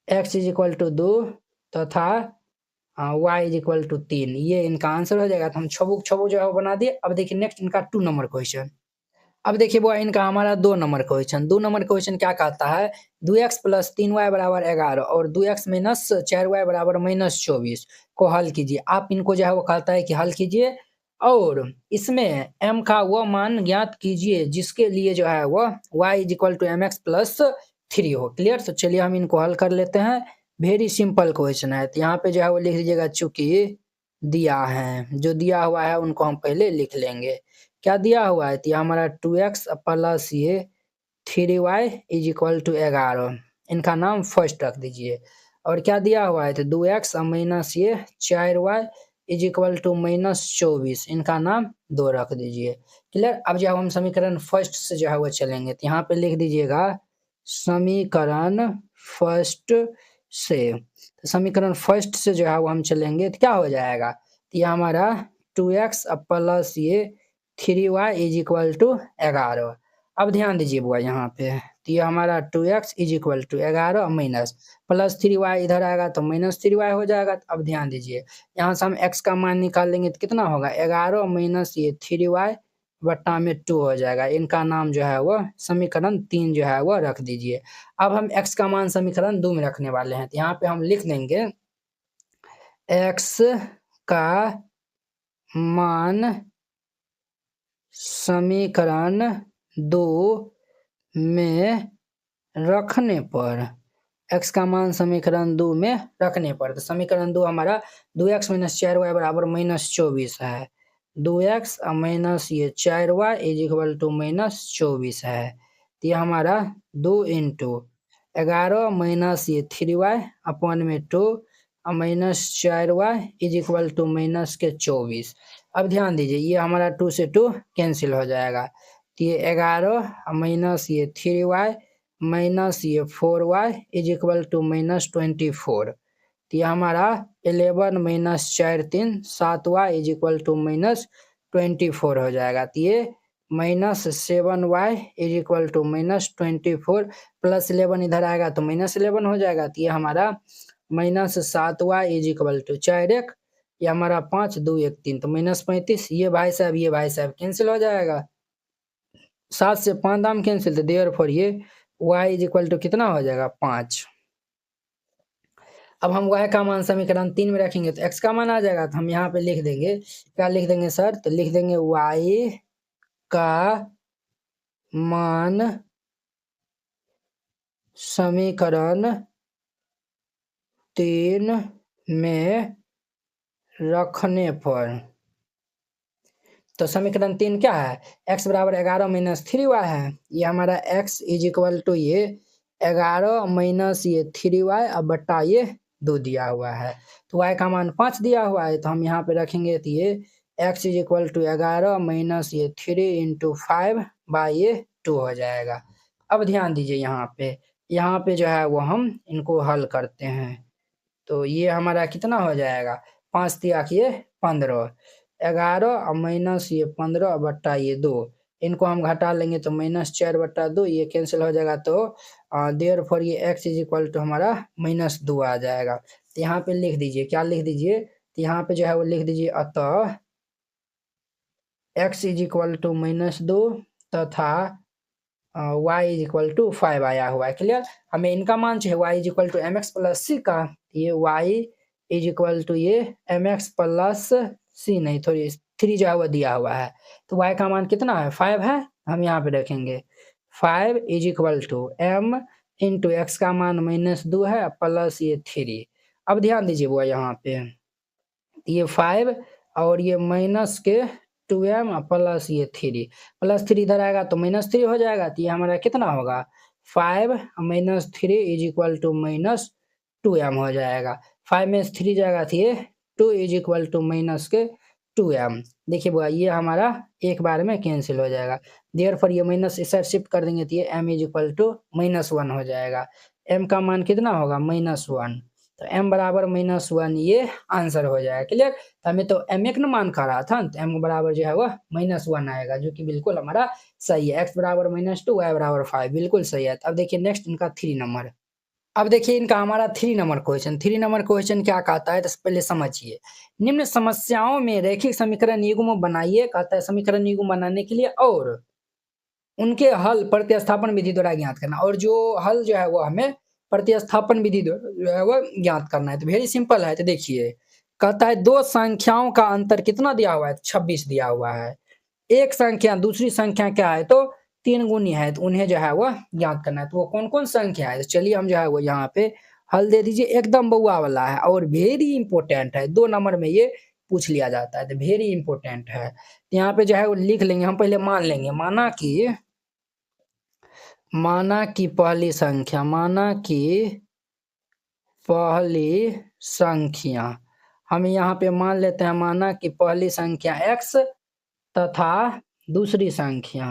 x इज इक्वल टू 2 तथा y इज इक्वल टू 3, ये इनका आंसर हो जाएगा। तो हम छबुक जो है वो बना दिए। अब देखिए नेक्स्ट इनका 2 नंबर क्वेश्चन। अब देखिए वो इनका हमारा 2 नंबर क्वेश्चन। 2 नंबर क्वेश्चन क्या कहता है, 2x प्लस 3y बराबर 11 और 2x माइनस 4y बराबर -24 को हल कीजिए। आप इनको जो है वो कहता है कि हल कीजिए और इसमें m का वो मान ज्ञात कीजिए जिसके लिए जो है वो y is equal to mx plus 3 हो। क्लियर। तो चलिए हम इनको हल कर लेते हैं। वेरी सिंपल क्वेश्चन है। तो यहाँ पे जो है वो लिख दीजिएगा, चूंकि दिया है, जो दिया हुआ है उनको हम पहले लिख लेंगे। क्या दिया हुआ है, तो ये हमारा 2x प्लस ये 3y इज इक्वल टू 11, इनका नाम फर्स्ट रख दीजिए। और क्या दिया हुआ है, तो 2x माइनस ये 4y इज इक्वल टू -24, इनका नाम 2 रख दीजिए। क्लियर। अब जब हम समीकरण फर्स्ट से जो है वो चलेंगे तो यहाँ पे लिख दीजिएगा समीकरण फर्स्ट से। तो समीकरण फर्स्ट से जो है वो हम चलेंगे तो क्या हो जाएगा, तो ये हमारा 2x प्लस ये 3y इज इक्वल टू 11। अब ध्यान दीजिए बुआ यहाँ पे, तो ये हमारा 2x is equal to 11 minus plus 3y इधर आएगा तो -3y हो जाएगा। अब ध्यान दीजिए यहाँ से हम x का मान निकाल लेंगे तो कितना होगा, 11 माइनस ये 3y बट्टा में 2 हो जाएगा। इनका नाम जो है वो समीकरण 3 जो है वो रख दीजिए। अब हम x का मान समीकरण 2 में रखने वाले हैं। तो यहाँ पे हम लिख देंगे x का मान समीकरण 2 में रखने पर, x का मान समीकरण 2 में रखने पर, तो समीकरण 2 हमारा 2x माइनस 4y बराबर -24 है। 2x माइनस ये 4y इज इक्वल टू -24 है। तो ये हमारा 2 इंटू 11 माइनस ये 3y अपॉन में 2 minus 4y is equal to -24। अब ध्यान दीजिए ये हमारा 2 से 2 कैंसिल हो जाएगा। तो ये 11 माइनस ये 3y माइनस ये 4y इज इक्वल टू -24। तो ये हमारा 11 minus 4 3 7y is equal to -24 हो जाएगा। तो ये -7y is equal to -24 plus 11 इधर आएगा तो -11 हो जाएगा। तो ये हमारा -7y इज इक्वल टू 4 1, ये हमारा 5 2 1 3 तो -35। ये भाई साहब कैंसिल हो जाएगा। 7 से 5 दाम कैंसिल, तो देयरफॉर ये y इज इक्वल टू कितना हो जाएगा 5। अब हम y का मान समीकरण 3 में रखेंगे तो x का मान आ जाएगा। तो हम यहाँ पे लिख देंगे, क्या लिख देंगे सर, तो लिख देंगे y का मान समीकरण 3 में रखने पर, तो समीकरण 3 क्या है, x बराबर 11 माइनस 3y है। ये हमारा x इज इक्वल टू ये 11 माइनस ये 3y अब बट्टा ये 2 दिया हुआ है। तो y का मान 5 दिया हुआ है। तो हम यहाँ पे रखेंगे तो ये x is equal to 11 minus ये 3 इंटू 5 बाई ये 2 हो जाएगा। अब ध्यान दीजिए यहाँ पे जो है वो हम इनको हल करते हैं। तो ये हमारा कितना हो जाएगा, 5 तिया ये 15, 11 माइनस ये 15 बट्टा ये 2, इनको हम घटा लेंगे तो -4 बट्टा 2 ये कैंसिल हो जाएगा। तो देयरफॉर ये x इज इक्वल टू हमारा -2 आ जाएगा। तो यहाँ पे लिख दीजिए, क्या लिख दीजिए, तो यहाँ पे जो है वो लिख दीजिए अतः x इज इक्वल टू -2 तथा y इज इक्वल टू 5 आया हुआ है। क्लियर। हमें इनका मान चाहिए y is equal to mx plus c का, ये y इज इक्वल टू ये mx प्लस c नहीं, थोड़ी 3 जो है वो दिया हुआ है। तो y का मान कितना है, 5 है। हम यहाँ पे रखेंगे 5 is equal to m into X का मान -2 है प्लस ये 3। अब ध्यान दीजिए बुआ यहाँ पे ये 5 और ये माइनस के 2m प्लस ये 3 प्लस 3 इधर आएगा तो -3 हो जाएगा। तो ये हमारा कितना होगा 5 - 3 इज इक्वल टू -2m हो जाएगा। 5 में 3 जाएगा तो ये 2 इज इक्वल टू माइनस के 2m। देखिए बुआ ये हमारा एक बार में कैंसिल हो जाएगा। देयरफॉर ये माइनस इस साइड शिफ्ट कर देंगे तो ये m इज इक्वल टू -1 हो जाएगा। m का मान कितना होगा -1, तो m बराबर -1 ये आंसर हो जाएगा। क्लियर? तो हमें तो m एक न मान खा रहा था तो m बराबर जो है वह -1 आएगा, जो कि बिल्कुल हमारा सही है। x बराबर -2 y बराबर 5 बिल्कुल सही है। अब देखिए नेक्स्ट इनका 3 नंबर। अब देखिए इनका हमारा 3 नंबर क्वेश्चन। 3 नंबर क्वेश्चन क्या कहता है तो पहले समझिए। निम्न समस्याओं में रैखिक समीकरण युग्म बनाइए, कहता है समीकरण युग्म बनाने के लिए और उनके हल प्रतिस्थापन विधि द्वारा ज्ञात करना, और जो हल जो है वो हमें प्रतिस्थापन विधि द्वारा जो है वो ज्ञात करना है। तो वेरी सिंपल है। तो देखिए कहता है दो संख्याओं का अंतर कितना दिया हुआ है 26 दिया हुआ है। एक संख्या दूसरी संख्या क्या है तो 3 गुनी है, तो उन्हें जो है वो ज्ञात करना है। तो वो कौन कौन संख्या है तो चलिए हम जो है वो यहाँ पे हल दे दीजिए। एकदम बउआ वाला है और वेरी इंपॉर्टेंट है, 2 नंबर में ये पूछ लिया जाता है, तो वेरी इंपॉर्टेंट है। यहाँ पे जो है वो लिख लेंगे हम, पहले मान लेंगे। माना कि पहली संख्या, हम यहाँ पे मान लेते हैं माना कि पहली संख्या x तथा दूसरी संख्या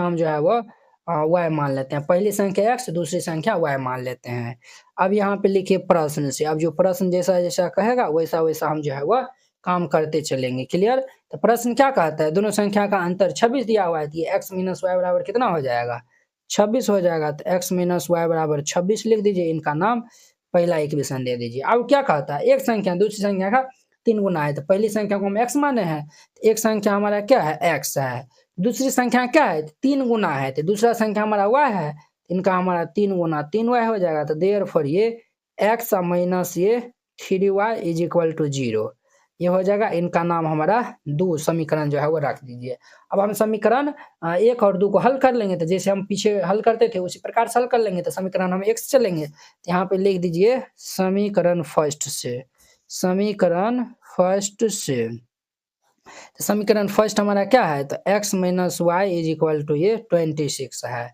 हम जो है वो y मान लेते हैं। पहली संख्या x, दूसरी संख्या y मान लेते हैं। अब यहाँ पे लिखिए प्रश्न से। अब जो प्रश्न जैसा जैसा कहेगा वैसा वैसा हम जो है वह काम करते चलेंगे। क्लियर? तो प्रश्न क्या कहता है, दोनों संख्या का अंतर 26 दिया हुआ है, तो ये x - y बराबर कितना हो जाएगा 26 हो जाएगा। तो x - y बराबर 26 लिख दीजिए, इनका नाम पहला इक्वेशन दे दीजिए। अब क्या कहता है एक संख्या दूसरी संख्या का 3 गुना है, तो पहली संख्या को हम x माने हैं, तो एक संख्या हमारा क्या है x है, दूसरी संख्या क्या है 3 गुना है, तो दूसरा संख्या हमारा y है, इनका हमारा 3 गुना 3y हो जाएगा। तो देयरफॉर ये x माइनस ये 3y इज इक्वल टू 0 ये हो जाएगा। इनका नाम हमारा 2 समीकरण जो है वो रख दीजिए। अब हम समीकरण 1 और 2 को हल कर लेंगे, तो जैसे हम पीछे हल करते थे उसी प्रकार से हल कर लेंगे। तो समीकरण हम 1 से चलेंगे, तो यहाँ पे लिख दीजिए समीकरण फर्स्ट से। तो समीकरण फर्स्ट हमारा क्या है तो x - y is equal to ये 26 है।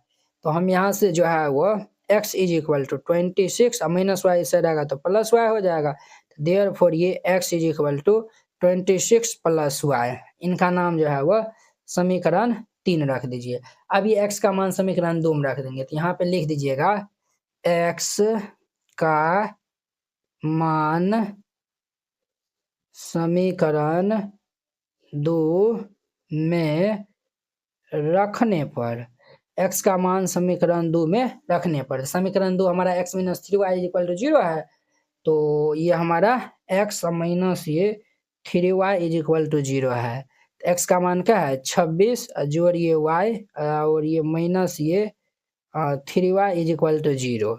तो हम यहाँ से जो है वो x इज इक्वल टू 26 और -y इस साइड आएगा तो +y हो जाएगा। देयरफॉर ये x is equal to 26 + y, इनका नाम जो है वो समीकरण 3 रख दीजिए। अब ये x का मान समीकरण 2 में रख देंगे, तो यहाँ पे लिख दीजिएगा x का मान समीकरण 2 में रखने पर, x का मान समीकरण 2 में रखने पर, समीकरण 2 हमारा x - 3y = 0 है, तो ये हमारा x माइनस ये 3y = 0 है। तो x का मान क्या है 26 जोड़ ये y और ये माइनस ये 3y = 0।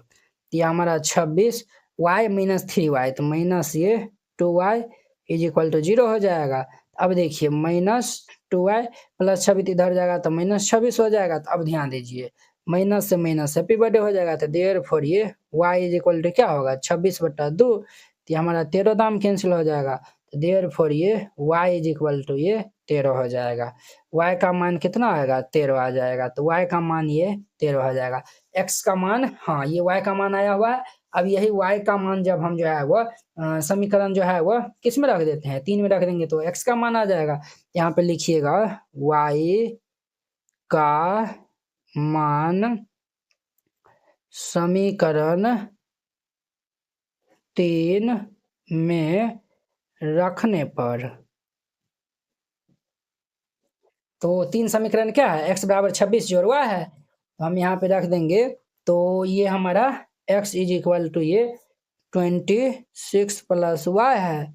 ये हमारा 26 y - 3y तो माइनस ये 2y = 0 हो जाएगा। अब देखिए -2y + 26 इधर जाएगा तो -26 हो जाएगा। तो अब ध्यान दीजिए माइनस से माइनस हैप्पी बर्थडे हो जाएगा। तो देयरफॉर ये y = क्या होगा 26/2, तो हमारा 13 दाम कैंसिल हो जाएगा। तो देयरफॉर ये y = ये 13 हो जाएगा। y का मान कितना आएगा 13 आ जाएगा। तो y का मान ये 13 हो जाएगा। x का मान, हाँ ये y का मान आया हुआ है। अब यही y का मान जब हम जो है वो समीकरण जो है वो किस में रख देते हैं 3 में रख देंगे तो x का मान आ जाएगा। यहाँ पे लिखिएगा y का मान समीकरण 3 में रखने पर, तो 3 समीकरण क्या है x बराबर 26 जोड़ y है, तो हम यहाँ पे रख देंगे। तो ये हमारा x = ये 26 + y है।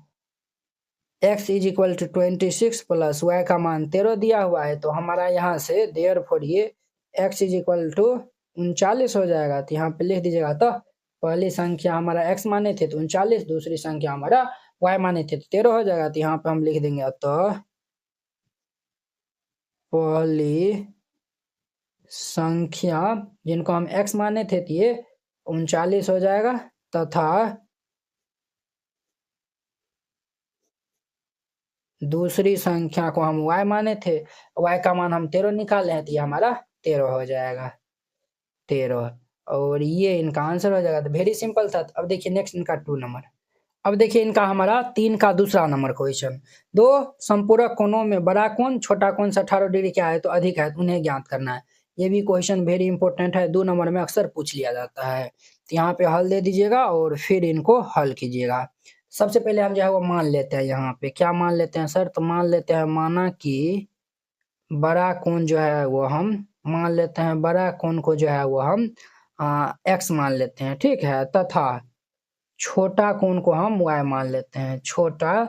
x = 26 + y का मान 13 दिया हुआ है, तो हमारा यहाँ से देयरफॉर ये x = 39 हो जाएगा। तो यहाँ पे लिख दीजिएगा। तो पहली संख्या हमारा x माने थे तो 39, दूसरी संख्या हमारा y माने थे तो 13 हो जाएगा। तो यहाँ पे हम लिख देंगे अतः पहली संख्या जिनको हम x माने थे तो ये 39 हो जाएगा, तथा दूसरी संख्या को हम y माने थे, y का मान हम 13 निकाले हैं तो ये हमारा 13 हो जाएगा, 13। और ये इनका आंसर हो जाएगा। तो वेरी सिंपल था। अब देखिए नेक्स्ट इनका 2 नंबर। अब देखिए इनका हमारा 3 का दूसरा नंबर क्वेश्चन। दो संपूरक कोणों में बड़ा कोण छोटा कोण से 18 डिग्री क्या है तो अधिक है, तो उन्हें ज्ञात करना है। ये भी क्वेश्चन वेरी इंपॉर्टेंट है, 2 नंबर में अक्सर पूछ लिया जाता है। तो यहाँ पे हल दे दीजिएगा और फिर इनको हल कीजिएगा। सबसे पहले हम जो है वो मान लेते हैं, यहाँ पे क्या मान लेते हैं सर, तो मान लेते हैं माना कि बड़ा कोण जो है वो हम मान लेते हैं, बड़ा कोण को जो है वो हम x मान लेते हैं, ठीक है, तथा छोटा कोण को हम y मान लेते हैं, छोटा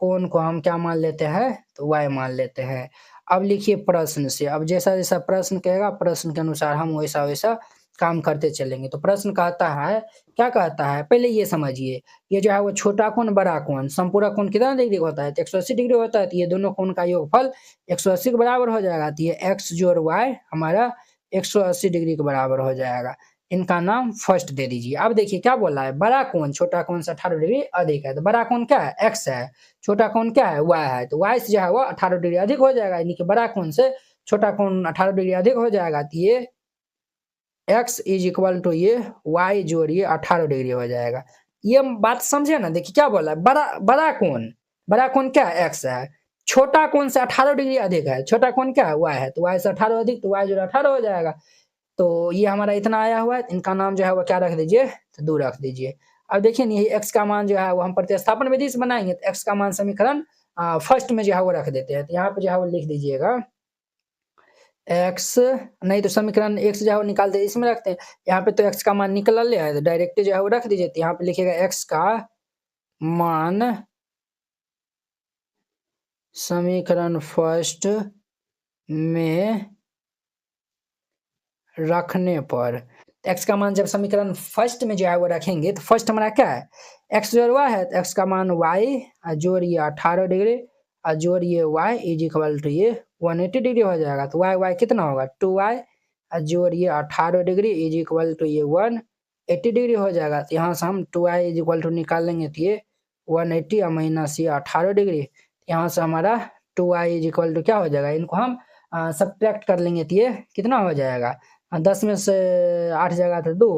कोण को हम क्या मान लेते हैं तो y मान लेते हैं। अब लिखिए प्रश्न से, अब जैसा जैसा प्रश्न कहेगा प्रश्न के अनुसार हम वैसा वैसा काम करते चलेंगे। तो प्रश्न कहता है, क्या कहता है, पहले ये समझिए, ये जो है वो छोटा कोण बड़ा कोण, संपूरक कोण कितना डिग्री होता है तो 180 डिग्री होता है। तो ये दोनों कोण का योगफल 180 के बराबर हो जाएगा। तो ये x जोड़ y हमारा 180 डिग्री के बराबर हो जाएगा। इनका नाम फर्स्ट दे दीजिए। अब देखिए क्या बोला है, बड़ा कोण छोटा कोण से 18 डिग्री अधिक है। तो बड़ा कोण क्या है x है, छोटा कोण क्या है y है। तो y से जो है वो 18 डिग्री अधिक हो जाएगा, यानी कि बड़ा कोण से छोटा कोण 18 डिग्री अधिक हो जाएगा। तो ये x इज इक्वल टू ये y जोड़िए 18 डिग्री हो जाएगा। ये बात समझे ना, देखिए क्या बोला है, बड़ा कोण क्या है x है, छोटा कोण से 18 डिग्री अधिक है, छोटा कोण क्या है y है, तो y से 18 अधिक तो y जोड़ 18 हो जाएगा। तो ये हमारा इतना आया हुआ है, इनका नाम जो है वो क्या रख दीजिए तो 2 रख दीजिए। अब देखिए नहीं x का मान जो है वो हम प्रतिस्थापन विधि से बनाएंगे, तो x का मान समीकरण फर्स्ट में जो है वो रख देते हैं। तो यहाँ पे जो है वो लिख दीजिएगा x, नहीं तो समीकरण x जो है वो निकालते इसमें रखते हैं, यहाँ पे तो x का मान निकल ले है तो डायरेक्ट जो है वो रख दीजिए। तो यहाँ पे लिखिएगा x का मान समीकरण फर्स्ट में रखने पर, x का मान जब समीकरण फर्स्ट में जो है वो रखेंगे तो फर्स्ट हमारा क्या है x जोड़ y है, तो x का मान y जोड़िए 18 डिग्री और जोड़िए y इज इक्वल टू ये 180 डिग्री हो जाएगा। तो y कितना होगा 2y जोड़िए 18 डिग्री इज इक्वल टू ये 180 डिग्री हो जाएगा। तो यहाँ से हम 2y इज इक्वल टू निकालेंगे तो ये 180 और माइनस ये 18 डिग्री, यहाँ से हमारा 2y इज इक्वल टू क्या हो जाएगा, इनको हम सब्ट्रैक्ट कर लेंगे तो ये कितना हो जाएगा, 10 में से 8 जाएगा तो 2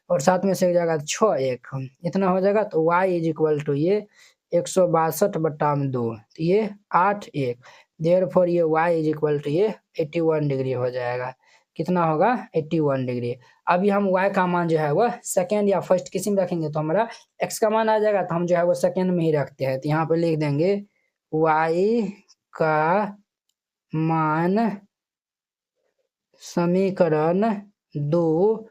और 7 में से 1 जाएगा तो 6, 1 इतना हो जाएगा। तो y इज इक्वल टू ये 162/2, तो ये 8 1, देयरफॉर ये y इज इक्वल टू ये 81 डिग्री हो जाएगा। कितना होगा 81 डिग्री। अभी हम y का मान जो है वह सेकेंड या फर्स्ट किसी में रखेंगे तो हमारा x का मान आ जाएगा, तो हम जो है वो सेकेंड में ही रखते हैं। तो यहाँ पे लिख देंगे y का मान समीकरण 2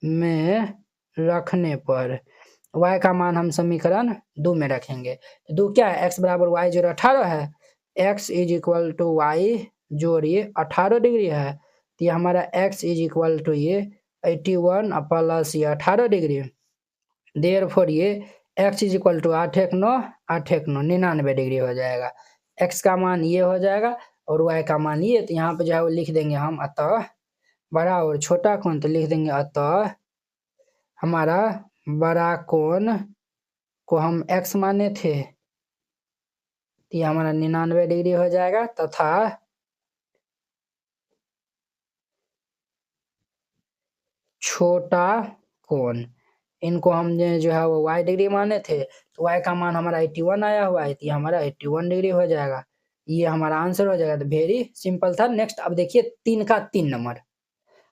में रखने पर, y का मान हम समीकरण 2 में रखेंगे। 2 क्या है, x बराबर y जोड़ 18 है, x is equal to y जोड़िए 18 डिग्री है। तो ये हमारा x इज इक्वल टू ये 81 प्लस ये 18 डिग्री, देयरफॉर ये x is equal to 8 1 9 8 1 9 99 degree हो जाएगा। x का मान ये हो जाएगा और y का मान ये, तो यहाँ पे जो है वो लिख देंगे हम अतः बड़ा और छोटा कोण, तो लिख देंगे अतः हमारा बड़ा कोण को हम x माने थे तो ये हमारा 99 डिग्री हो जाएगा, तथा छोटा कोण इनको हम जो है वो y डिग्री माने थे, तो y का मान हमारा 81 आया हुआ है, तो ये हमारा 81 डिग्री हो जाएगा। ये हमारा आंसर हो जाएगा। तो वेरी सिंपल था। नेक्स्ट अब देखिए 3 का 3 नंबर।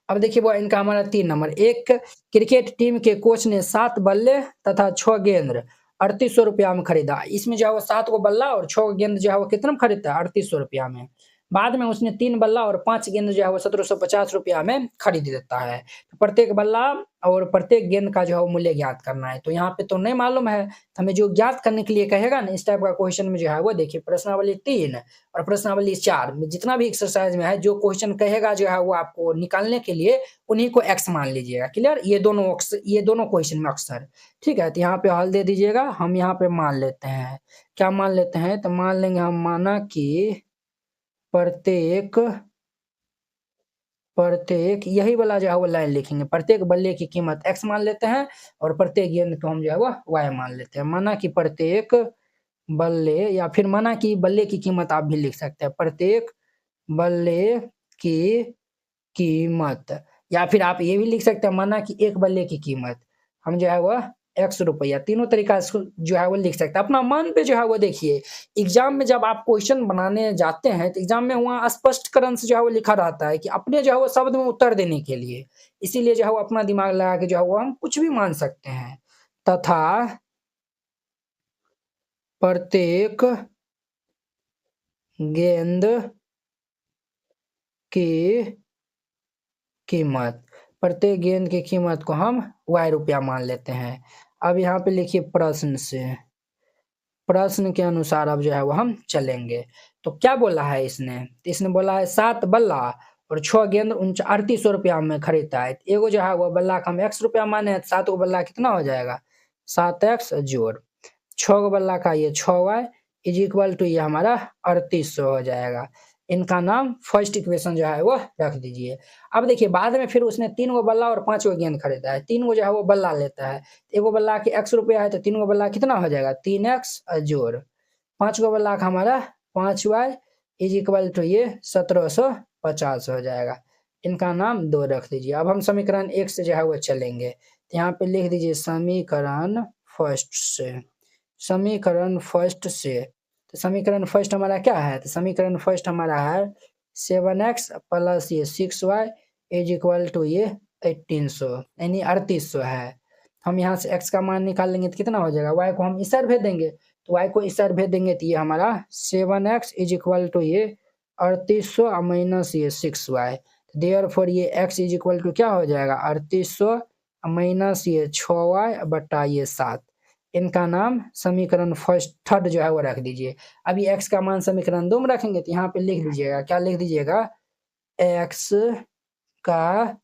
अब देखिए वो इनका हमारा 3 नंबर, एक क्रिकेट टीम के कोच ने 7 बल्ले तथा 6 गेंद 3800 रुपया में खरीदा। इसमें जो है वो 7 को बल्ला और 6 गेंद जो है वो कितना में खरीदता है 3800 रुपया में। बाद में उसने 3 बल्ला और 5 गेंद जो है वो 1750 रुपया में खरीद देता है। तो प्रत्येक बल्ला और प्रत्येक गेंद का जो है वो मूल्य ज्ञात करना है। तो यहाँ पे तो नहीं मालूम है, तो हमें जो ज्ञात करने के लिए कहेगा ना इस टाइप का क्वेश्चन में जो है वो देखिए प्रश्नावली 3 और प्रश्नावली 4 में जितना भी एक्सरसाइज में है जो क्वेश्चन कहेगा जो है वो आपको निकालने के लिए उन्हीं को x मान लीजिएगा। क्लियर, ये दोनों क्वेश्चन में अक्सर, ठीक है। तो यहाँ पे हल दे दीजिएगा। हम यहाँ पे मान लेते हैं, क्या मान लेते हैं, तो मान लेंगे हम माना कि प्रत्येक यही वाला जो है वो लाइन लिखेंगे। प्रत्येक बल्ले की कीमत x मान लेते हैं और प्रत्येक गेंद को हम जो है वो y मान लेते हैं। माना कि प्रत्येक बल्ले, या फिर माना कि बल्ले की कीमत आप भी लिख सकते हैं, प्रत्येक बल्ले की कीमत, या फिर आप ये भी लिख सकते हैं माना कि एक बल्ले की कीमत हम जो है वह ₹x, तीनों तरीका से जो है वो लिख सकते हैं। अपना मन पे जो है वो देखिए, एग्जाम में जब आप क्वेश्चन बनाने जाते हैं तो एग्जाम में वहाँ स्पष्टीकरण से जो है वो लिखा रहता है कि अपने जो है वो शब्द में उत्तर देने के लिए, इसीलिए जो है वो अपना दिमाग लगा के जो है वो हम कुछ भी मान सकते हैं। तथा प्रत्येक गेंद की कीमत, प्रत्येक गेंद की कीमत को हम ₹y मान लेते हैं। अब यहाँ पे लिखिए प्रश्न के अनुसार अब जो है वो हम चलेंगे। तो क्या बोला है इसने? तो इसने बोला है 7 बल्ला और 6 गेंद ₹3800 में खरीदता है। एगो जो है वो बल्ला का हम ₹x माने हैं, 7 गो बल्ला कितना हो जाएगा? 7x जोड़ 6 गो बल्ला का ये 6y इज इक्वल टू ये हमारा 3800 हो जाएगा। इनका नाम फर्स्ट इक्वेशन जो है वो रख दीजिए। अब देखिए बाद में फिर उसने 3 गो बल्ला और 5 गो गेंद खरीदा है। 3 गो जो है वो बल्ला लेता है। एगो बल्ला के ₹x है तो 3 गो बल्ला कितना हो जाएगा? 3x जोड़ 5 गो बल्ला का हमारा 5y इज इक्वल टू ये 1750 हो जाएगा। इनका नाम 2 रख दीजिए। अब हम समीकरण 1 से जो है वो चलेंगे। तो यहाँ पे लिख दीजिए समीकरण फर्स्ट से। तो समीकरण फर्स्ट हमारा क्या है? तो समीकरण फर्स्ट हमारा है 7x प्लस ये 6y इज इक्वल टू ये 1800 यानी 3800 है। हम यहाँ से x का मान निकाल लेंगे तो कितना हो जाएगा? y को हम इस साइड भेज देंगे, तो y को इस साइड भेज देंगे तो ये हमारा 7x इज इक्वल टू ये 3800 माइनस ये 6y। देयरफॉर ये x इज इक्वल टू क्या हो जाएगा? 3800 माइनस ये 6y बटा ये 7। इनका नाम समीकरण थर्ड जो है वो रख दीजिए। अभी x का मान समीकरण 2 में रखेंगे तो यहाँ पे लिख दीजिएगा, क्या लिख दीजिएगा? x का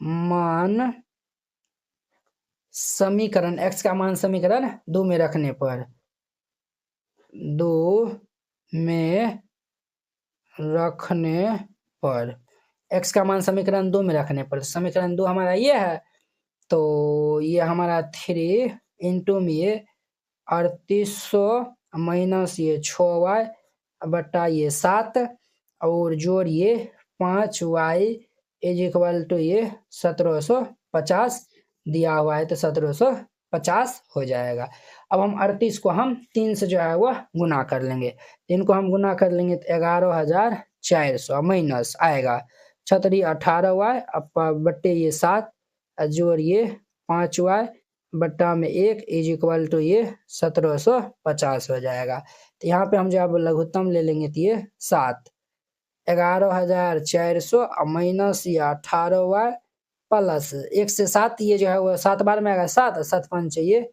मान समीकरण 2 में रखने पर 2 में रखने पर x का मान समीकरण 2 में रखने पर समीकरण 2 हमारा ये है, तो ये हमारा 3 इंटू में ये 3800 माइनस ये 6y बटा ये 7 और जोड़ ये 5y इज इक्वल टू ये 1750 दिया हुआ है, तो 1750 हो जाएगा। अब हम 38 को हम 3 से जो है वो गुना कर लेंगे। इनको हम गुना कर लेंगे तो 11400 माइनस आएगा 18y बट्टे ये 7 जोड़ ये 5y बट्टा में 1 इज इक्वल टू ये 1750 हो जाएगा। तो यहाँ पे हम जब लघुत्तम ले लेंगे तो ये 7 11400 माइनस ये 18y प्लस 1 से 7 ये जो है वो 7 बार में आएगा 7 7 5 ये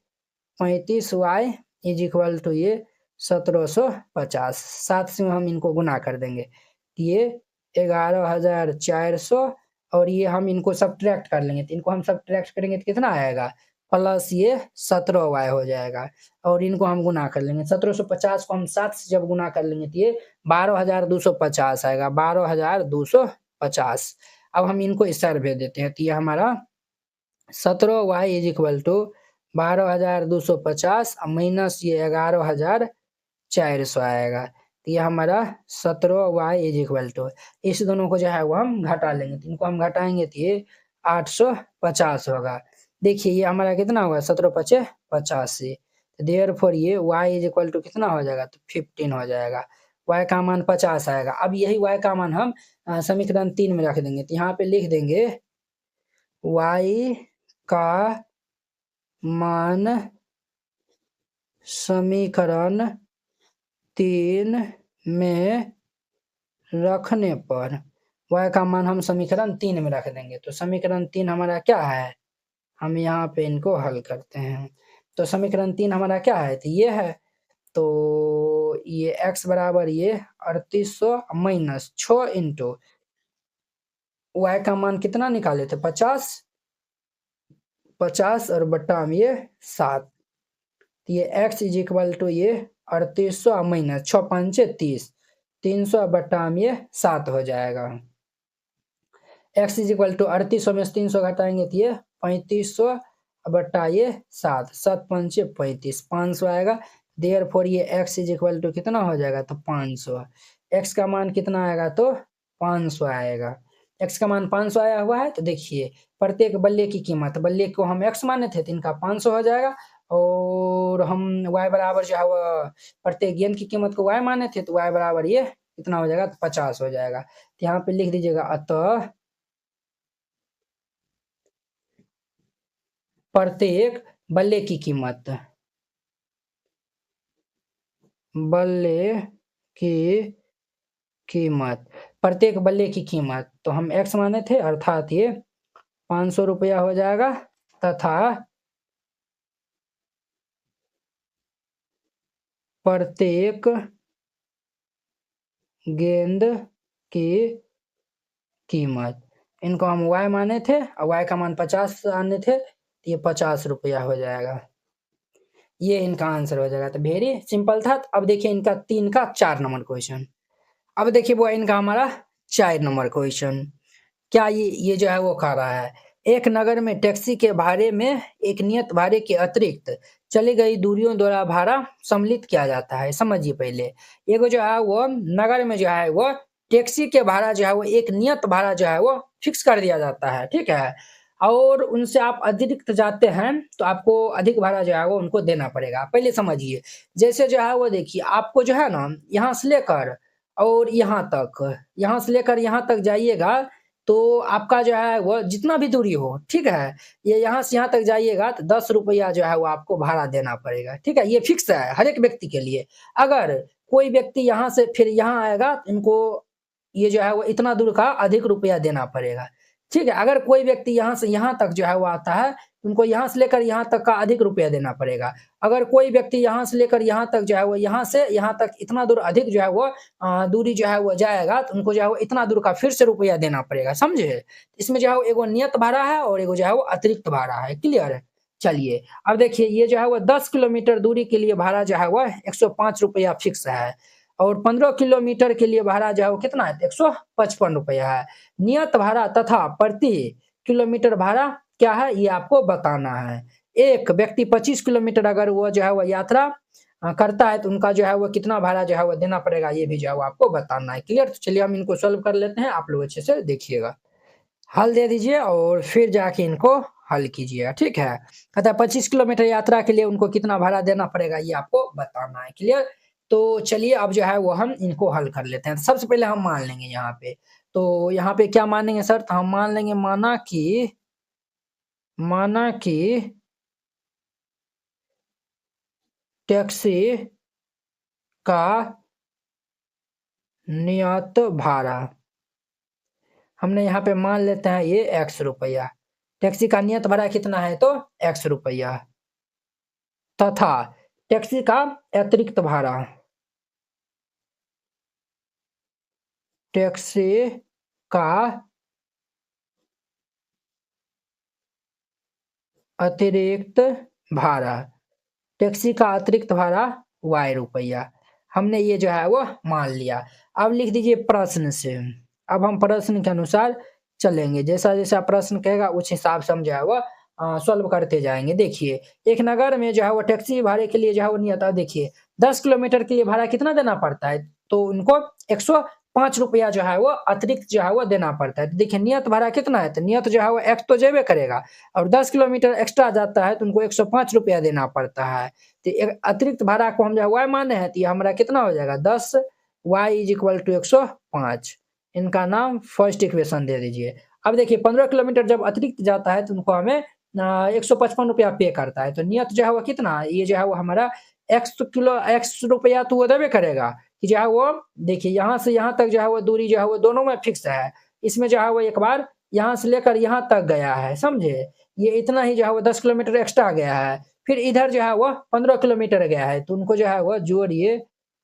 35y इज इक्वल टू ये 1750। 7 से हम इनको गुना कर देंगे, ये 11400 और ये हम इनको सब्ट्रैक्ट कर लेंगे, तो इनको हम सब्ट्रैक्ट करेंगे तो कितना आएगा? प्लस ये 17y हो जाएगा और इनको हम गुना कर लेंगे। 1750 को हम 7 से जब गुना कर लेंगे तो ये 12250 आएगा, 12250। अब हम इनको इस साइड भेज देते हैं, तो ये हमारा 17y is equal to 12250 minus ये 11400 आएगा। तो ये हमारा 17y इज इक्वल टू, इस दोनों को जो है वो हम घटा लेंगे, तो इनको हम घटाएंगे तो ये 850 होगा। देखिए ये हमारा कितना होगा? 17 पचे 85। देयरफॉर ये y इज इक्वल टू कितना हो जाएगा? तो 15 हो जाएगा। y का मान 50 आएगा। अब यही y का मान हम समीकरण 3 में रख देंगे, तो यहाँ पे लिख देंगे y का मान समीकरण 3 में रखने पर y का मान हम समीकरण 3 में रख देंगे। तो समीकरण 3 हमारा क्या है? हम यहाँ पे इनको हल करते हैं। तो समीकरण 3 हमारा क्या है? तो ये है, तो ये x बराबर ये 3800 माइनस 6 इंटू y का मान कितना निकाले थे? 50 और बट्टा में ये 7। ये x इज इक्वल टू ये 3800 माइनस 6 5 30, 300 बट्टा में ये 7 हो जाएगा। x इज इक्वल टू 3800 में से 300 घटाएंगे तो ये 3500 बट्टा ये 7, 7 पंचे 35, 500 आएगा। देयरफॉर ये x इज इक्वल टू कितना हो जाएगा तो 500। x का मान कितना आएगा तो 500 आएगा। x का मान 500 आया हुआ है तो देखिए प्रत्येक बल्ले की कीमत, बल्ले को हम x माने थे तो इनका 500 हो जाएगा, और हम y बराबर जो है वो प्रत्येक गेंद की कीमत को y माने थे तो y बराबर ये कितना हो जाएगा तो 50 हो जाएगा। तो यहाँ पे लिख दीजिएगा अतः प्रत्येक बल्ले की कीमत, बल्ले की कीमत, प्रत्येक बल्ले की कीमत तो हम x माने थे अर्थात ये 500 रुपया हो जाएगा, तथा प्रत्येक गेंद की कीमत, इनको हम y माने थे और y का मान 50 आने थे तो ये 50 रुपया हो जाएगा। ये इनका आंसर हो जाएगा। तो वेरी सिंपल था। अब देखिए इनका 3 का 4 नंबर क्वेश्चन। अब देखिए वो इनका हमारा 4 नंबर क्वेश्चन क्या ये जो है वो कह रहा है, एक नगर में टैक्सी के भाड़े में एक नियत भाड़े के अतिरिक्त चली गई दूरियों द्वारा भाड़ा सम्मिलित किया जाता है। समझिए पहले, एगो जो है वो नगर में जो है वो टैक्सी के भाड़ा जो है वो एक नियत भाड़ा जो है वो फिक्स कर दिया जाता है, ठीक है, और उनसे आप अतिरिक्त जाते हैं तो आपको अधिक भाड़ा जो है वो उनको देना पड़ेगा। पहले समझिए, जैसे जो है वो देखिए आपको जो है ना यहाँ से लेकर और यहाँ से लेकर यहाँ तक जाइएगा तो आपका जो है वो जितना भी दूरी हो, ठीक है, ये यहाँ से यहाँ तक जाइएगा तो 10 रुपया जो है वो आपको भाड़ा देना पड़ेगा, ठीक है, ये फिक्स है हर एक व्यक्ति के लिए। अगर कोई व्यक्ति यहाँ से फिर यहाँ आएगा तो इनको ये जो है वो इतना दूर का अधिक रुपया देना पड़ेगा, ठीक है। अगर कोई व्यक्ति यहाँ से यहाँ तक जो है वो आता है, उनको यहाँ से लेकर यहाँ तक का अधिक रुपया देना पड़ेगा। अगर कोई व्यक्ति यहाँ से लेकर यहाँ तक जो है वो यहाँ से यहाँ तक इतना दूर अधिक जो है वो दूरी जो है वो जाएगा तो उनको जो है वो इतना दूर का फिर से रुपया देना पड़ेगा, समझे। इसमें जो है वो एगो नियत भाड़ा है और एगो जो है वो अतिरिक्त भाड़ा है, क्लियर है। चलिए अब देखिए ये जो है वो 10 किलोमीटर दूरी के लिए भाड़ा जो है वो 105 रुपया फिक्स है, और 15 किलोमीटर के लिए भाड़ा जो है वो कितना है 155 रुपया है। नियत भाड़ा तथा प्रति किलोमीटर भाड़ा क्या है ये आपको बताना है। एक व्यक्ति 25 किलोमीटर अगर वो जो है वो यात्रा करता है तो उनका जो है वो कितना भाड़ा जो है वो देना पड़ेगा ये भी जो है वो आपको बताना है, क्लियर। तो चलिए हम इनको सॉल्व कर लेते हैं, आप लोग अच्छे से देखिएगा। हल दे दीजिए और फिर जाके इनको हल कीजिएगा, ठीक है। कहता है 25 किलोमीटर यात्रा के लिए उनको कितना भाड़ा देना पड़ेगा ये आपको बताना है, क्लियर। तो चलिए अब जो है वो हम इनको हल कर लेते हैं। सबसे पहले हम मान लेंगे यहाँ पे, तो यहाँ पे क्या मानेंगे सर, तो हम मान लेंगे माना कि टैक्सी का नियत भाड़ा, हमने यहाँ पे मान लेते हैं ये x रुपया, टैक्सी का नियत भाड़ा कितना है तो x रुपया, तथा टैक्सी का अतिरिक्त भाड़ा, टैक्सी का अतिरिक्त भाड़ा, टैक्सी का अतिरिक्त भाड़ा y रुपया, हमने ये जो है वो मान लिया। अब लिख दीजिए प्रश्न से, अब हम प्रश्न के अनुसार चलेंगे, जैसा जैसा प्रश्न कहेगा उस हिसाब से हम जो है वो सॉल्व करते जाएंगे। देखिए एक नगर में जो है वो टैक्सी भाड़े के लिए जो है वो नियत, देखिए 10 किलोमीटर के लिए भाड़ा कितना देना पड़ता है तो उनको 105 रुपया जो है वो अतिरिक्त जो है वो देना पड़ता है। तो देखिए नियत भाड़ा कितना है तो नियत जो है वो x तो जेबे करेगा और 10 किलोमीटर एक्स्ट्रा जाता है तो उनको 105 रुपया देना पड़ता है। तो एक अतिरिक्त भाड़ा को हम जो है y माने हैं तो ये हमारा कितना हो जाएगा 10 y इज इक्वल टू 105, इनका नाम फर्स्ट इक्वेशन दे दीजिए। अब देखिए 15 किलोमीटर जब अतिरिक्त जाता है तो उनको हमें 155 रुपया पे करता है, तो नियत जो है वो कितना, ये जो है वो हमारा x रुपया तो वो देवे करेगा कि जो है वो देखिए यहाँ से यहाँ तक जो है वो दूरी जो है वो दोनों में फिक्स है, इसमें जो है वो एक बार यहाँ से लेकर यहाँ तक गया है, समझे, ये इतना ही जो है वो 10 किलोमीटर एक्स्ट्रा गया है, फिर इधर जो है वो 15 किलोमीटर गया है तो उनको जो है वो जोड़िए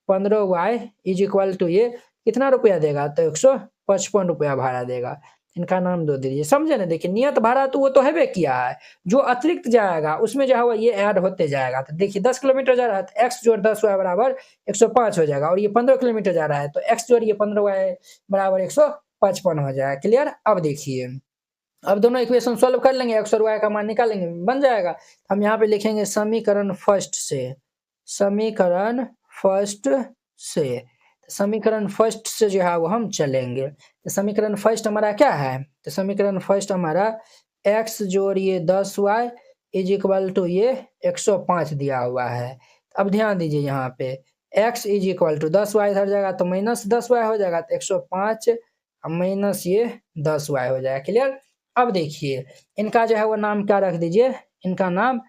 15y इज इक्वल टू ये कितना रुपया देगा तो 155 रुपया भाड़ा देगा। इनका नाम दो दीजिए, समझे ना। देखिए नियत भाड़ा तो वो तो है किया है, जो अतिरिक्त जाएगा उसमें जो है वो ये ऐड होते जाएगा। तो देखिए 10 किलोमीटर जा रहा है तो x जोड़ 10 y बराबर 105 हो जाएगा, और ये 15 किलोमीटर जा रहा है तो x जोड़ ये 15 y बराबर 155 हो जाएगा। क्लियर। अब देखिए, अब दोनों इक्वेशन सॉल्व कर लेंगे, x और y का मान निकालेंगे, बन जाएगा। हम यहाँ पे लिखेंगे समीकरण फर्स्ट से, समीकरण फर्स्ट से, समीकरण फर्स्ट से जो है वो हम चलेंगे। तो समीकरण फर्स्ट हमारा क्या है, तो समीकरण फर्स्ट हमारा x जोड़ ये 10y इज इक्वल टू ये 105 दिया हुआ है। अब ध्यान दीजिए यहाँ पे x is equal to 10y इधर जाएगा तो माइनस 10y हो जाएगा, तो 105 माइनस ये 10y हो जाएगा। क्लियर। अब देखिए इनका जो है वो नाम क्या रख दीजिए, इनका नाम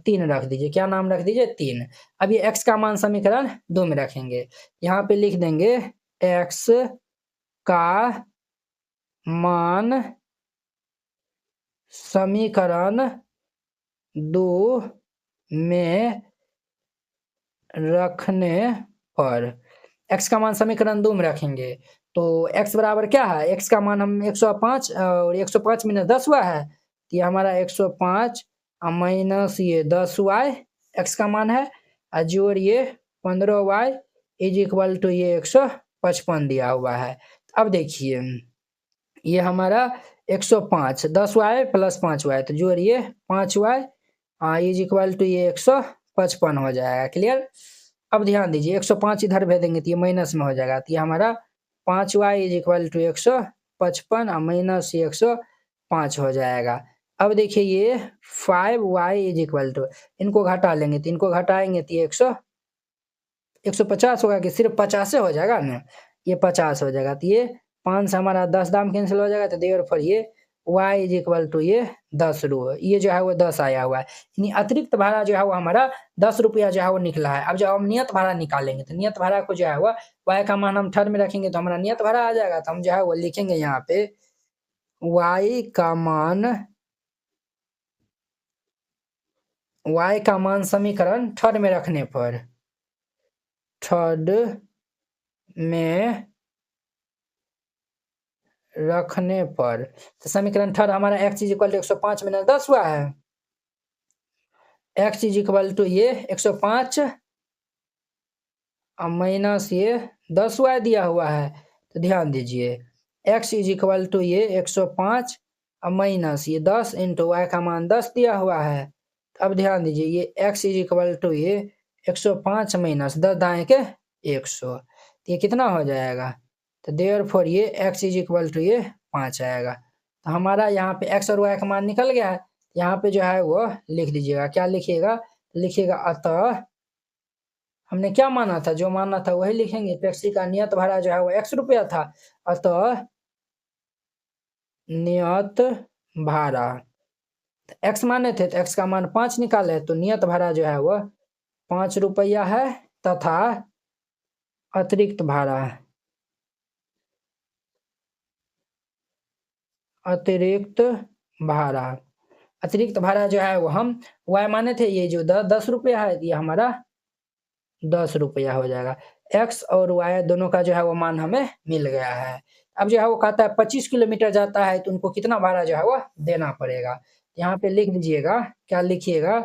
3 रख दीजिए। क्या नाम रख दीजिए, 3। अब ये x का मान समीकरण 2 में रखेंगे, यहाँ पे लिख देंगे x का मान समीकरण 2 में रखने पर, x का मान समीकरण 2 में रखेंगे तो x बराबर क्या है, x का मान हम 105 और 105 माइनस 10 हुआ है, तो ये हमारा 105 माइनस ये 10y x का मान है, और जोड़ ये 15y इज इक्वल टू ये 155 दिया हुआ है। अब देखिए ये हमारा 105 10y प्लस 5y, तो जोड़िए 5y इज इक्वल टू ये 155 हो जाएगा। क्लियर। अब ध्यान दीजिए 105 इधर भेज देंगे तो ये माइनस में हो जाएगा, तो ये हमारा 5y is equal to 155 minus 105 हो जाएगा। अब देखिए ये 5y इज इक्वल टू, इनको घटा लेंगे तो इनको घटाएंगे तो ये 150 होगा कि सिर्फ 50 हो जाएगा ना, ये 50 हो जाएगा, तो ये 5 से हमारा 10 दाम कैंसिल हो जाएगा, तो देयरफॉर ये y इज इक्वल टू ये 10 रू, ये जो है वो 10 आया हुआ है, यानी अतिरिक्त भाड़ा जो है वो हमारा 10 रुपया जो है वो निकला है। अब जब हम नियत भाड़ा निकालेंगे तो नियत भाड़ा को जो है वो y का मान हम थर्ड में रखेंगे तो हमारा नियत भाड़ा आ जाएगा। तो हम जो है वो लिखेंगे यहाँ पे y का मान समीकरण थर्ड में रखने पर, थर्ड में रखने पर, तो समीकरण थर्ड हमारा x is equal to 105 minus 10 हुआ है, x इज इक्वल टू ये 105 माइनस ये 10 हुआ दिया हुआ है। तो ध्यान दीजिए x इज इक्वल टू ये 105 माइनस ये 10 इंटू y का मान 10 दिया हुआ है। तो अब ध्यान दीजिए ये x इज इक्वल टू ये 105 माइनस 10 दाएं के 100, तो ये कितना हो जाएगा, तो देयरफॉर ये x इज इक्वल टू ये 5 आएगा। तो हमारा यहाँ पे x और y का मान निकल गया है, यहाँ पे जो है वो लिख दीजिएगा। क्या लिखिएगा, लिखिएगा अतः, हमने क्या माना था, जो माना था वही लिखेंगे। टैक्सी का नियत भाड़ा जो है वो x रुपया था, अतः नियत भाड़ा x माने थे तो x का मान 5 निकाले, तो नियत भाड़ा जो है वो 5 रुपया है, तथा अतिरिक्त भाड़ा, अतिरिक्त भाड़ा, अतिरिक्त भाड़ा जो है वो हम y माने थे, ये जो 10 रुपया है ये हमारा 10 रुपया हो जाएगा। x और y दोनों का जो है वो मान हमें मिल गया है। अब जो है वो कहता है 25 किलोमीटर जाता है तो उनको कितना भाड़ा जो है वो देना पड़ेगा। यहाँ पे लिख दीजिएगा, क्या लिखिएगा,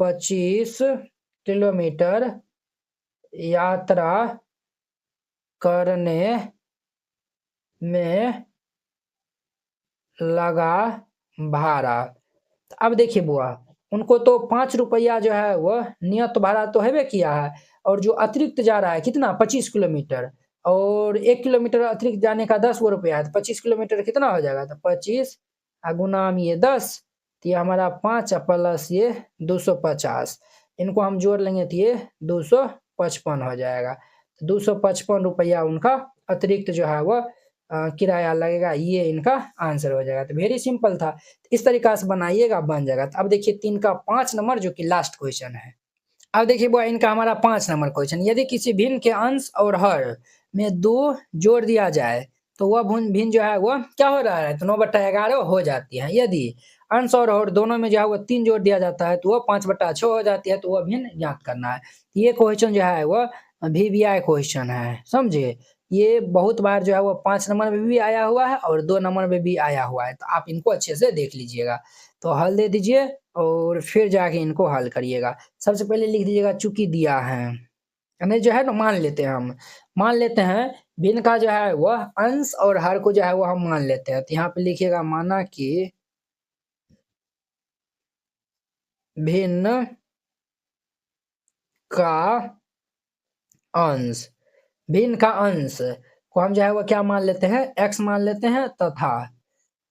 25 किलोमीटर यात्रा करने में लगा भाड़ा। अब देखिए बुआ, उनको तो 5 रुपया जो है वो नियत भाड़ा तो है किया है, और जो अतिरिक्त जा रहा है कितना 25 किलोमीटर, और 1 किलोमीटर अतिरिक्त जाने का 10 रुपया है, तो 25 किलोमीटर कितना हो जाएगा, तो 25 गुनाम ये 10, तो ये हमारा 5 प्लस ये 250, इनको हम जोड़ लेंगे तो ये 255 हो जाएगा। तो 255 रुपया उनका अतिरिक्त जो है वो किराया लगेगा, ये इनका आंसर हो जाएगा। तो वेरी सिंपल था, इस तरीका से बनाइएगा बन जाएगा। तो अब देखिए 3 का 5 नंबर जो कि लास्ट क्वेश्चन है। अब देखिए वो इनका हमारा 5 नंबर क्वेश्चन, यदि किसी भिन्न के अंश और हर में 2 जोड़ दिया जाए तो वह भिन्न जो है वो क्या हो रहा है, तो 9/11 हो जाती है। यदि अंश और हर दोनों में जो है वो 3 जोड़ दिया जाता है तो वह 5/6 हो जाती है, तो वह भिन्न ज्ञात करना है। ये क्वेश्चन जो है वो VBI क्वेश्चन है, समझे। ये बहुत बार जो है वो 5 नंबर में भी आया हुआ है और 2 नंबर में भी आया हुआ है, तो आप इनको अच्छे से देख लीजिएगा। तो हल दे दीजिए और फिर जाके इनको हल करिएगा। सबसे पहले लिख दीजिएगा चूँकि दिया है, यानी जो है ना मान लेते हैं हम, मान लेते हैं भिन्न का जो है वह अंश और हर को जो है वो हम मान लेते हैं। तो यहाँ पे लिखिएगा माना कि भिन्न का अंश, भिन्न का अंश को हम जो है वो क्या मान लेते हैं, x मान लेते हैं तथा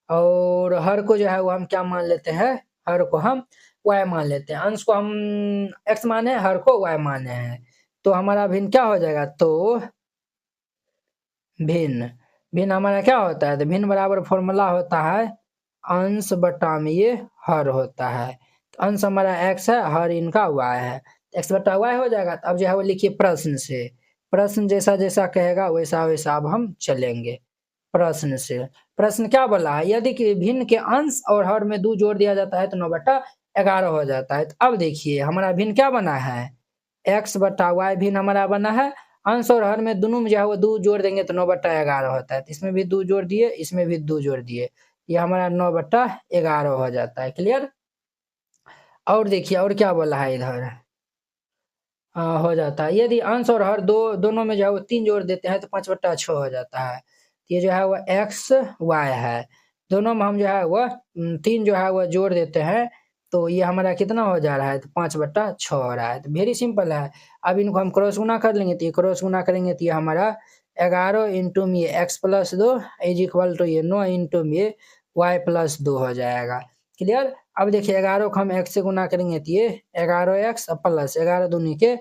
और हर को जो है वो हम क्या मान लेते हैं, हर को हम y मान लेते हैं। अंश को हम x माने, हर को y माने हैं, तो हमारा भिन्न क्या हो जाएगा, तो भिन्न, भिन्न हमारा क्या होता है, तो भिन्न बराबर फॉर्मूला होता है अंश बटा में ये हर होता है। तो अंश हमारा x है, हर इनका y है, x बटा y हो जाएगा। अब जो है वो लिखिए प्रश्न से, प्रश्न जैसा जैसा कहेगा वैसा वैसा अब हम चलेंगे प्रश्न से। प्रश्न क्या बोला है, यदि कि भिन्न के अंश और हर में 2 जोड़ दिया जाता है तो 9/11 हो जाता है। तो अब देखिए हमारा भिन्न क्या बना है, x बटा y भिन्न हमारा बना है, अंश और हर में दोनों में जो है वो 2 जोड़ देंगे तो 9/11 होता है। तो इसमें भी 2 जोड़ दिए, इसमें भी 2 जोड़ दिए, ये हमारा 9/11 हो जाता है। क्लियर। और देखिए और क्या बोला है इधर, हो जाता है यदि अंश और हर दोनों में जो है वो 3 जोड़ देते हैं तो 5/6 हो जाता है। ये जो है वो x y है, दोनों में हम जो है वो 3 जो है वो जोड़ देते हैं तो ये हमारा कितना हो जा रहा है, तो 5/6 हो रहा है। तो वेरी सिंपल है। अब इनको हम क्रॉस गुना कर लेंगे, तो ये क्रॉस गुना करेंगे तो ये हमारा 11 इंटू में x plus 2 is equal to ये 9 इंटू में y प्लस 2 हो जाएगा। क्लियर। अब देखिए 11 को हम x से गुना करेंगे तो ये 11x प्लस 11 दूनी के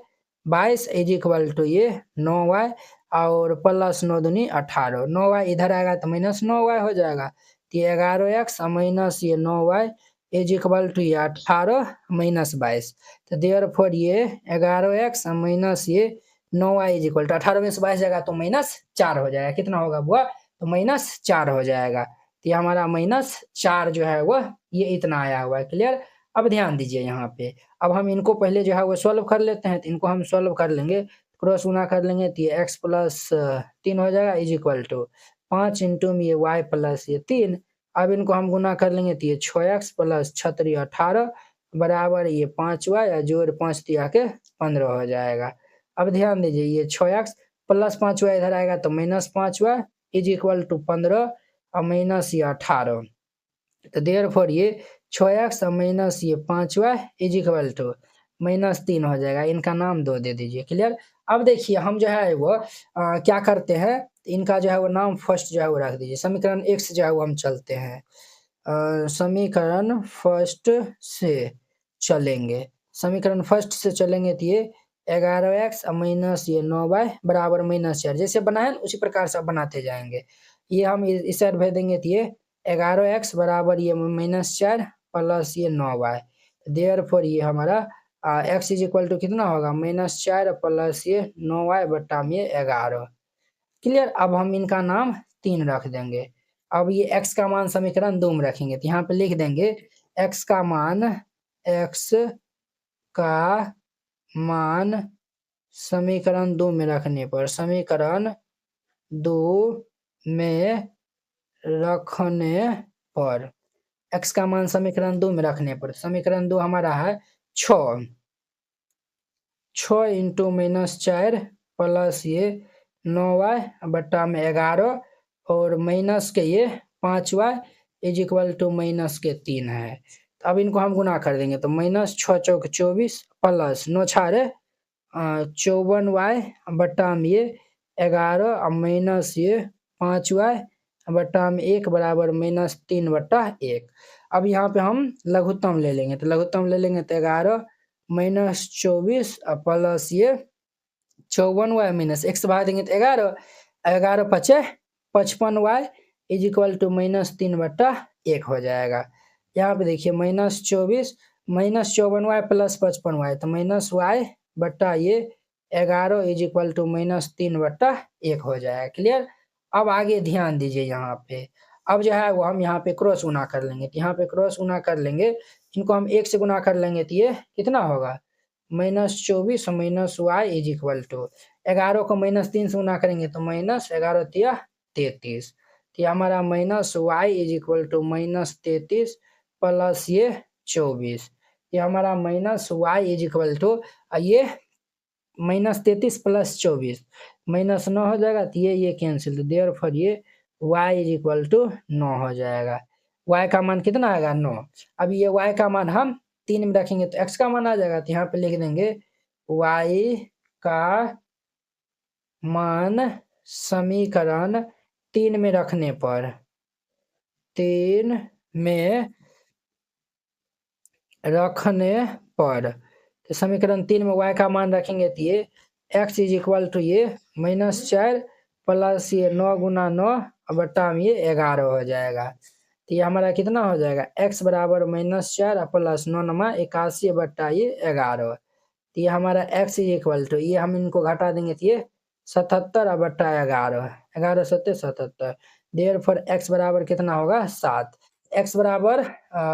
22 इज इक्वल टू ये 9y और प्लस 9 दूनी 18, 9y इधर आएगा तो माइनस 9y हो जाएगा। तो ये 11x माइनस ये 9y इज इक्वल टू ये 18 माइनस 22। तो देयरफॉर ये 11x माइनस ये 9y इज इक्वल टू 18 में से 22 जाएगा तो -4 हो जाएगा। कितना होगा बुआ, तो -4 हो जाएगा। तो ये हमारा -4 जो है वह ये इतना आया हुआ है। क्लियर। अब ध्यान दीजिए यहाँ पे, अब हम इनको पहले जो है वो सॉल्व कर लेते हैं। तो इनको हम सॉल्व कर लेंगे, क्रॉस गुना कर लेंगे तो ये x प्लस 3 हो जाएगा इज इक्वल टू 5 इंटू में ये y प्लस ये 3। अब इनको हम गुना कर लेंगे तो ये 6x प्लस 36 18 बराबर ये 5y और जोड़ 5 दिया के 15 हो जाएगा। अब ध्यान दीजिए ये 6x प्लस 5y इधर आएगा तो -5y इज इक्वल टू 15 और माइनस ये 18। तो देयरफॉर ये 6x माइनस ये 5y इज इक्वल टू -3 हो जाएगा। इनका नाम 2 दे दीजिए। क्लियर। अब देखिए हम जो है वो क्या करते हैं, इनका जो है वो नाम फर्स्ट जो है वो रख दीजिए। समीकरण 1 से जो है वो हम चलते हैं, समीकरण फर्स्ट से चलेंगे, समीकरण फर्स्ट से चलेंगे तो ये 11x माइनस ये 9y बराबर -4 जैसे बनाए उसी प्रकार से बनाते जाएंगे। ये हम इस साइड भेज देंगे तो ये 11x बराबर ये -4 प्लस ये 9y। देयरफॉर ये हमारा x इज इक्वल टू कितना होगा, -4 प्लस ये 9y बटा में 11। क्लियर। अब हम इनका नाम 3 रख देंगे। अब ये x का मान समीकरण 2 में रखेंगे तो यहाँ पे लिख देंगे x का मान समीकरण 2 में रखने पर, समीकरण 2 में रखने पर, x का मान समीकरण 2 में रखने पर, समीकरण 2 हमारा है 6 इंटू -4 प्लस ये 9y बट्टा में 11 और माइनस के ये 5y इज इक्वल टू -3 है। तो अब इनको हम गुना कर देंगे तो -6 चौक 24 प्लस 9 छारे 54y बट्टा में ये 11 और माइनस ये 5y बट्टा में 1 बराबर -3/1। अब यहाँ पे हम लघुत्तम ले लेंगे तो लघुत्तम ले लेंगे तो 11 -24 प्लस ये 54y माइनस 1 से भाग देंगे तो 11, 11 पचे 55y इज इक्वल टू -3/1 हो जाएगा। यहाँ पे देखिए -24 -54y प्लस 55y तो -y बट्टा ये 11 इज इक्वल टू -3/1 हो जाएगा। क्लियर। अब आगे ध्यान दीजिए यहाँ पे, अब जो है वो हम यहाँ पे क्रॉस गुना कर लेंगे तो यहाँ पे क्रॉस गुना कर लेंगे, इनको हम 1 से गुना कर लेंगे तो ये कितना होगा, -24 minus y is equal to 11 को -3 से गुना करेंगे तो -11 तिया 33। तो ये हमारा -y is equal to -33 plus ये 24। ये हमारा -y इज इक्वल टू ये -33 प्लस 24 -9 हो जाएगा, तो ये कैंसिल, तो देयरफॉर ये y इज इक्वल टू 9 हो जाएगा। y का मान कितना आएगा 9। अब ये y का मान हम 3 में रखेंगे तो x का मान आ जाएगा, तो यहाँ पे लिख देंगे y का मान समीकरण 3 में रखने पर 3 में रखने पर तो समीकरण 3 में y का मान रखेंगे तो ये x इज इक्वल टू ये -4 प्लस ये 9 गुना 9 बट्टा में ये 11 हो जाएगा। तो ये हमारा कितना हो जाएगा x बराबर -4 प्लस 9 नमा 81 बट्टा ये 11। तो ये हमारा x इज इक्वल टू ये हम इनको घटा देंगे तो ये 77 बट्टा 11, 11 सत्ते 77। देयरफॉर x बराबर कितना होगा 7। x बराबर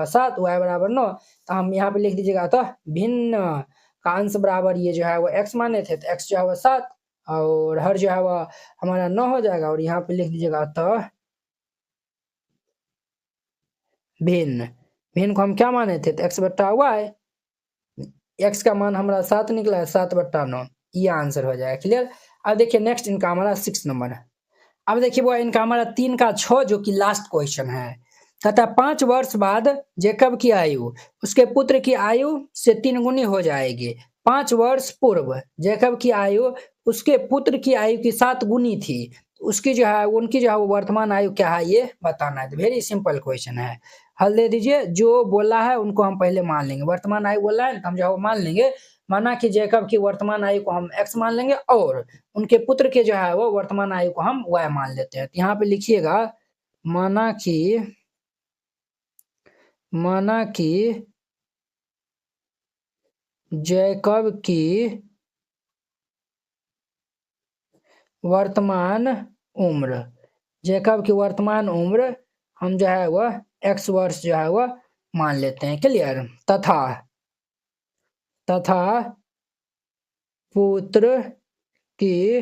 7 y बराबर 9। तो हम यहाँ पे लिख दीजिएगा अतः भिन्न का अंश बराबर ये जो है वो x माने थे, तो x जो है वो 7 और हर जो है वो हमारा 9 हो जाएगा। और यहाँ पे लिख दीजिएगा अतः भिन्न, भिन्न को हम क्या माने थे तो x बट्टा y, x का मान हमारा 7 निकला है 7 बट्टा 9, ये आंसर हो जाएगा। क्लियर। अब देखिए नेक्स्ट इनका हमारा 6 नंबर है। अब देखिए वो इनका हमारा 3 का 6 जो कि लास्ट क्वेश्चन है। कहता है 5 वर्ष बाद जेकब की आयु उसके पुत्र की आयु से 3 गुनी हो जाएगी। 5 वर्ष पूर्व जेकब की आयु उसके पुत्र की आयु की 7 गुनी थी। उसकी जो है उनकी जो है वो वर्तमान आयु क्या है ये बताना है। वेरी सिंपल क्वेश्चन है, हल दे दीजिए। जो बोला है उनको हम पहले मान लेंगे। वर्तमान आयु बोला है तो हम जो है वो मान लेंगे। माना कि जेकब की वर्तमान आयु को हम x मान लेंगे और उनके पुत्र के जो है वो वर्तमान आयु को हम y मान लेते हैं। तो यहाँ पे लिखिएगा माना कि जेकब की वर्तमान उम्र, जेकब की वर्तमान उम्र हम जो है वह x वर्ष जो है वह मान लेते हैं। क्लियर। तथा पुत्र की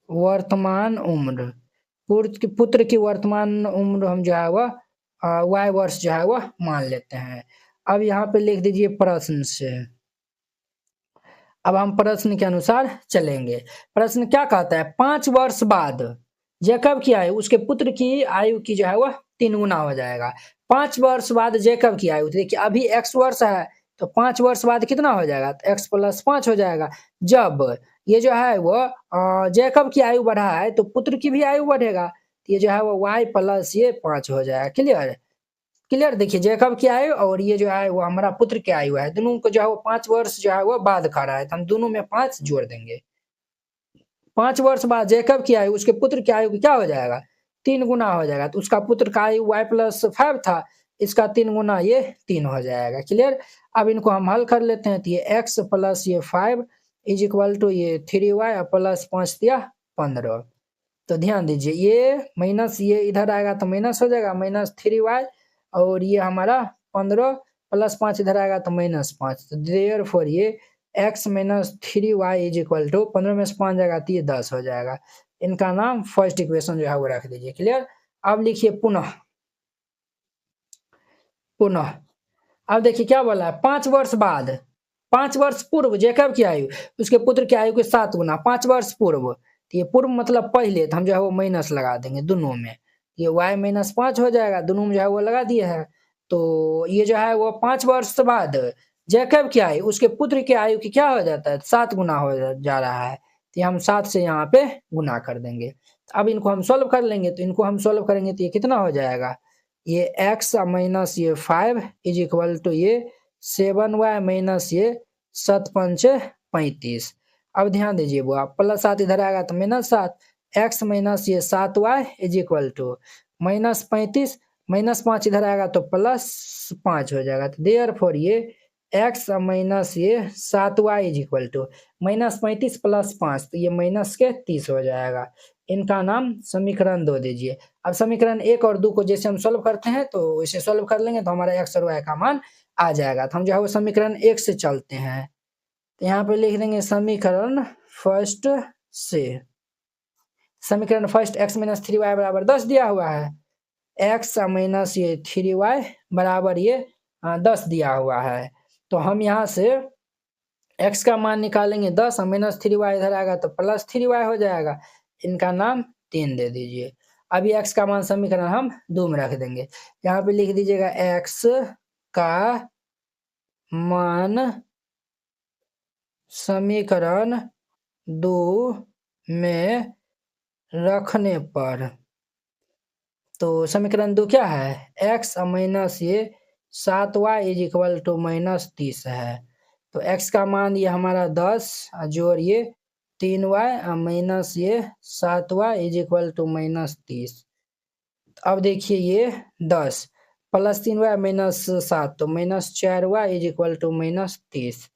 वर्तमान उम्र, पुत्र की वर्तमान उम्र हम जो है वह y वर्ष जो है वह मान लेते हैं। अब यहाँ पे लिख दीजिए प्रश्न से। अब हम प्रश्न के अनुसार चलेंगे। प्रश्न क्या कहता है 5 वर्ष बाद जेकब की आयु उसके पुत्र की आयु की जो है वह 3 गुना हो जाएगा। 5 वर्ष बाद जेकब की आयु, देखिए अभी x वर्ष है तो 5 वर्ष बाद कितना हो जाएगा तो x + 5 हो जाएगा। जब ये जो है वो जेकब की आयु बढ़ा है तो पुत्र की भी आयु बढ़ेगा, तो ये जो है वो y + ये 5 हो जाएगा। क्लियर। क्लियर। देखिए जेकब की आयु और ये जो है वो हमारा पुत्र की आयु है, दोनों को जो है वो 5 वर्ष जो है वो बाद खा रहा है, तो हम दोनों में 5 जोड़ देंगे। 5 वर्ष बाद जेकब की आयु उसके पुत्र की आयु की क्या हो जाएगा 3 गुना हो जाएगा। तो उसका पुत्र का आयु y + 5 था, इसका 3 गुना ये 3 हो जाएगा। क्लियर। अब इनको हम हल कर लेते हैं। तो ये x + ये 5 इज इक्वल टू ये 3y + 5 दिया 15। तो ध्यान दीजिए ये माइनस ये इधर आएगा तो माइनस हो जाएगा -3y और ये हमारा 15 + 5 इधर आएगा तो -5। तो देयरफॉर ये x - 3y is equal to 15 में से 5 जाएगा तो ये 10 हो जाएगा। इनका नाम फर्स्ट इक्वेशन जो है वो रख दीजिए। क्लियर। अब लिखिए पुनः। अब देखिए क्या बोला है 5 वर्ष बाद, 5 वर्ष पूर्व जेकब की आयु उसके पुत्र की आयु के 7 गुना। 5 वर्ष पूर्व, तो ये पूर्व मतलब पहले, तो हम जो है वो माइनस लगा देंगे दोनों में। ये y - 5 हो जाएगा, दोनों में जो है वो लगा दिए है। तो ये जो है वो 5 वर्ष बाद जेकब की आयु उसके पुत्र की आयु की क्या हो जाता है 7 गुना हो जा रहा है, तो हम 7 से यहाँ पे गुना कर देंगे। अब इनको हम सॉल्व कर लेंगे। तो इनको हम सॉल्व करेंगे तो ये कितना हो जाएगा ये x - ये 5 इज इक्वल टू ये 7y - ये 7 × 5 = 35। अब ध्यान दीजिए वो आप +7 इधर आएगा तो -7, x - ये 7y इज इक्वल टू -35 -5 इधर आएगा तो +5 हो जाएगा। तो देयरफॉर ये x - ये 7y इज इक्वल टू -35 + 5, तो ये -30 हो जाएगा। इनका नाम समीकरण 2 दीजिए। अब समीकरण 1 और 2 को जैसे हम सॉल्व करते हैं तो इसे सॉल्व कर लेंगे तो हमारा x और y का मान आ जाएगा। तो हम जो है वो समीकरण 1 से चलते हैं। तो यहाँ पे लिख देंगे समीकरण फर्स्ट से, समीकरण फर्स्ट x माइनस 3y बराबर 10 दिया हुआ है, x माइनस ये 3y बराबर ये 10 दिया हुआ है। तो हम यहाँ से x का मान निकालेंगे 10 और माइनस 3y इधर आएगा तो प्लस 3y हो जाएगा, इनका नाम 3 दे दीजिए। अभी x का मान समीकरण हम 2 में रख देंगे, यहाँ पे लिख दीजिएगा x का मान समीकरण 2 में रखने पर, तो समीकरण 2 क्या है, x माइनस ये 7y is equal to minus 30 है। तो x का मान ये हमारा 10 जोड़ ये 3y माइनस ये 7y is equal to minus 30। अब देखिए ये 10 प्लस 3y माइनस 7 तो minus 4y is equal to minus 30।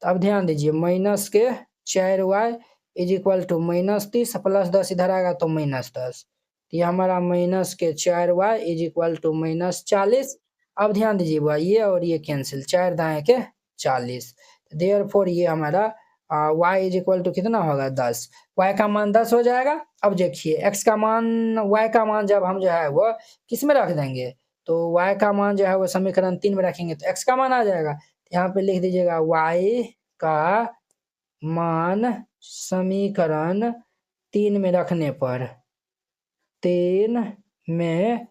तो अब ध्यान दीजिए माइनस के 4y is equal to minus 30 plus 10 इधर आएगा तो माइनस 10, ये हमारा माइनस के 4y is equal to minus 40। अब ध्यान दीजिए ये और ये कैंसिल, 4 दाएं के 40, देयरफॉर ये हमारा y इज इक्वल टू कितना होगा 10, y का मान 10 हो जाएगा। अब देखिए x का मान y का मान जब हम जो है वो किस में रख देंगे, तो y का मान जो है वो समीकरण 3 में रखेंगे तो x का मान आ जाएगा। यहाँ पे लिख दीजिएगा y का मान समीकरण 3 में रखने पर, 3 में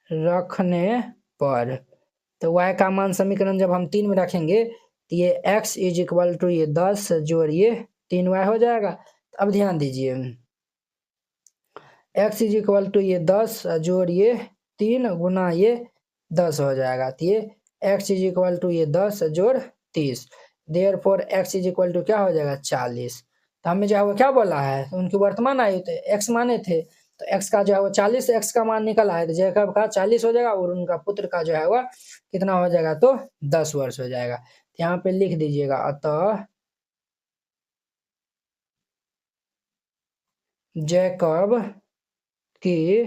रखने पर, तो y का मान समीकरण जब हम 3 में रखेंगे तो ये x इज इक्वल टू ये 10 जोड़ ये 3y हो जाएगा। तो अब ध्यान दीजिए x इज इक्वल टू ये 10 जोड़ ये 3 गुना ये 10 हो जाएगा, तो ये x इज इक्वल टू ये 10 जोड़ 30, therefore x is equal to क्या हो जाएगा 40। तो हमें जो है वो क्या बोला है, उनकी वर्तमान आयु तो x माने थे, तो x का जो है वो 40 x का मान निकल आया, तो जैकब का 40 हो जाएगा और उनका पुत्र का जो है वह कितना हो जाएगा तो 10 वर्ष हो जाएगा। तो यहाँ पे लिख दीजिएगा अतः जैकब की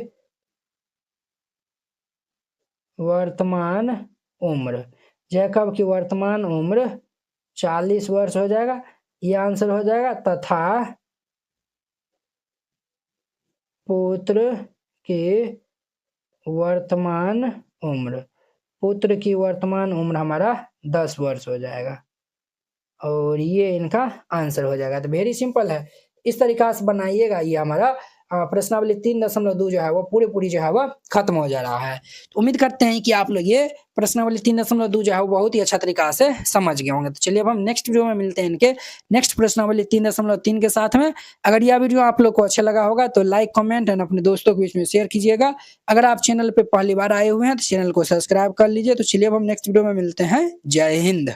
वर्तमान उम्र, जैकब की वर्तमान उम्र 40 वर्ष हो जाएगा, ये आंसर हो जाएगा, तथा पुत्र की वर्तमान उम्र, पुत्र की वर्तमान उम्र हमारा 10 वर्ष हो जाएगा और ये इनका आंसर हो जाएगा। तो वेरी सिंपल है, इस तरीका से बनाइएगा, ये हमारा प्रश्नावली 3.2 जो है वो पूरी जो है वो खत्म हो जा रहा है। तो उम्मीद करते हैं कि आप लोग ये प्रश्नावली 3.2 जो है वो बहुत ही अच्छा तरीका से समझ गए होंगे। तो चलिए अब हम नेक्स्ट वीडियो में मिलते हैं इनके नेक्स्ट प्रश्नावली 3.3 के साथ में। अगर यह वीडियो आप लोग को अच्छा लगा होगा तो लाइक कमेंट एंड अपने दोस्तों के बीच में शेयर कीजिएगा। अगर आप चैनल पे पहली बार आए हुए हैं तो चैनल को सब्सक्राइब कर लीजिए। तो चलिए अब हम नेक्स्ट वीडियो में मिलते हैं। जय हिंद।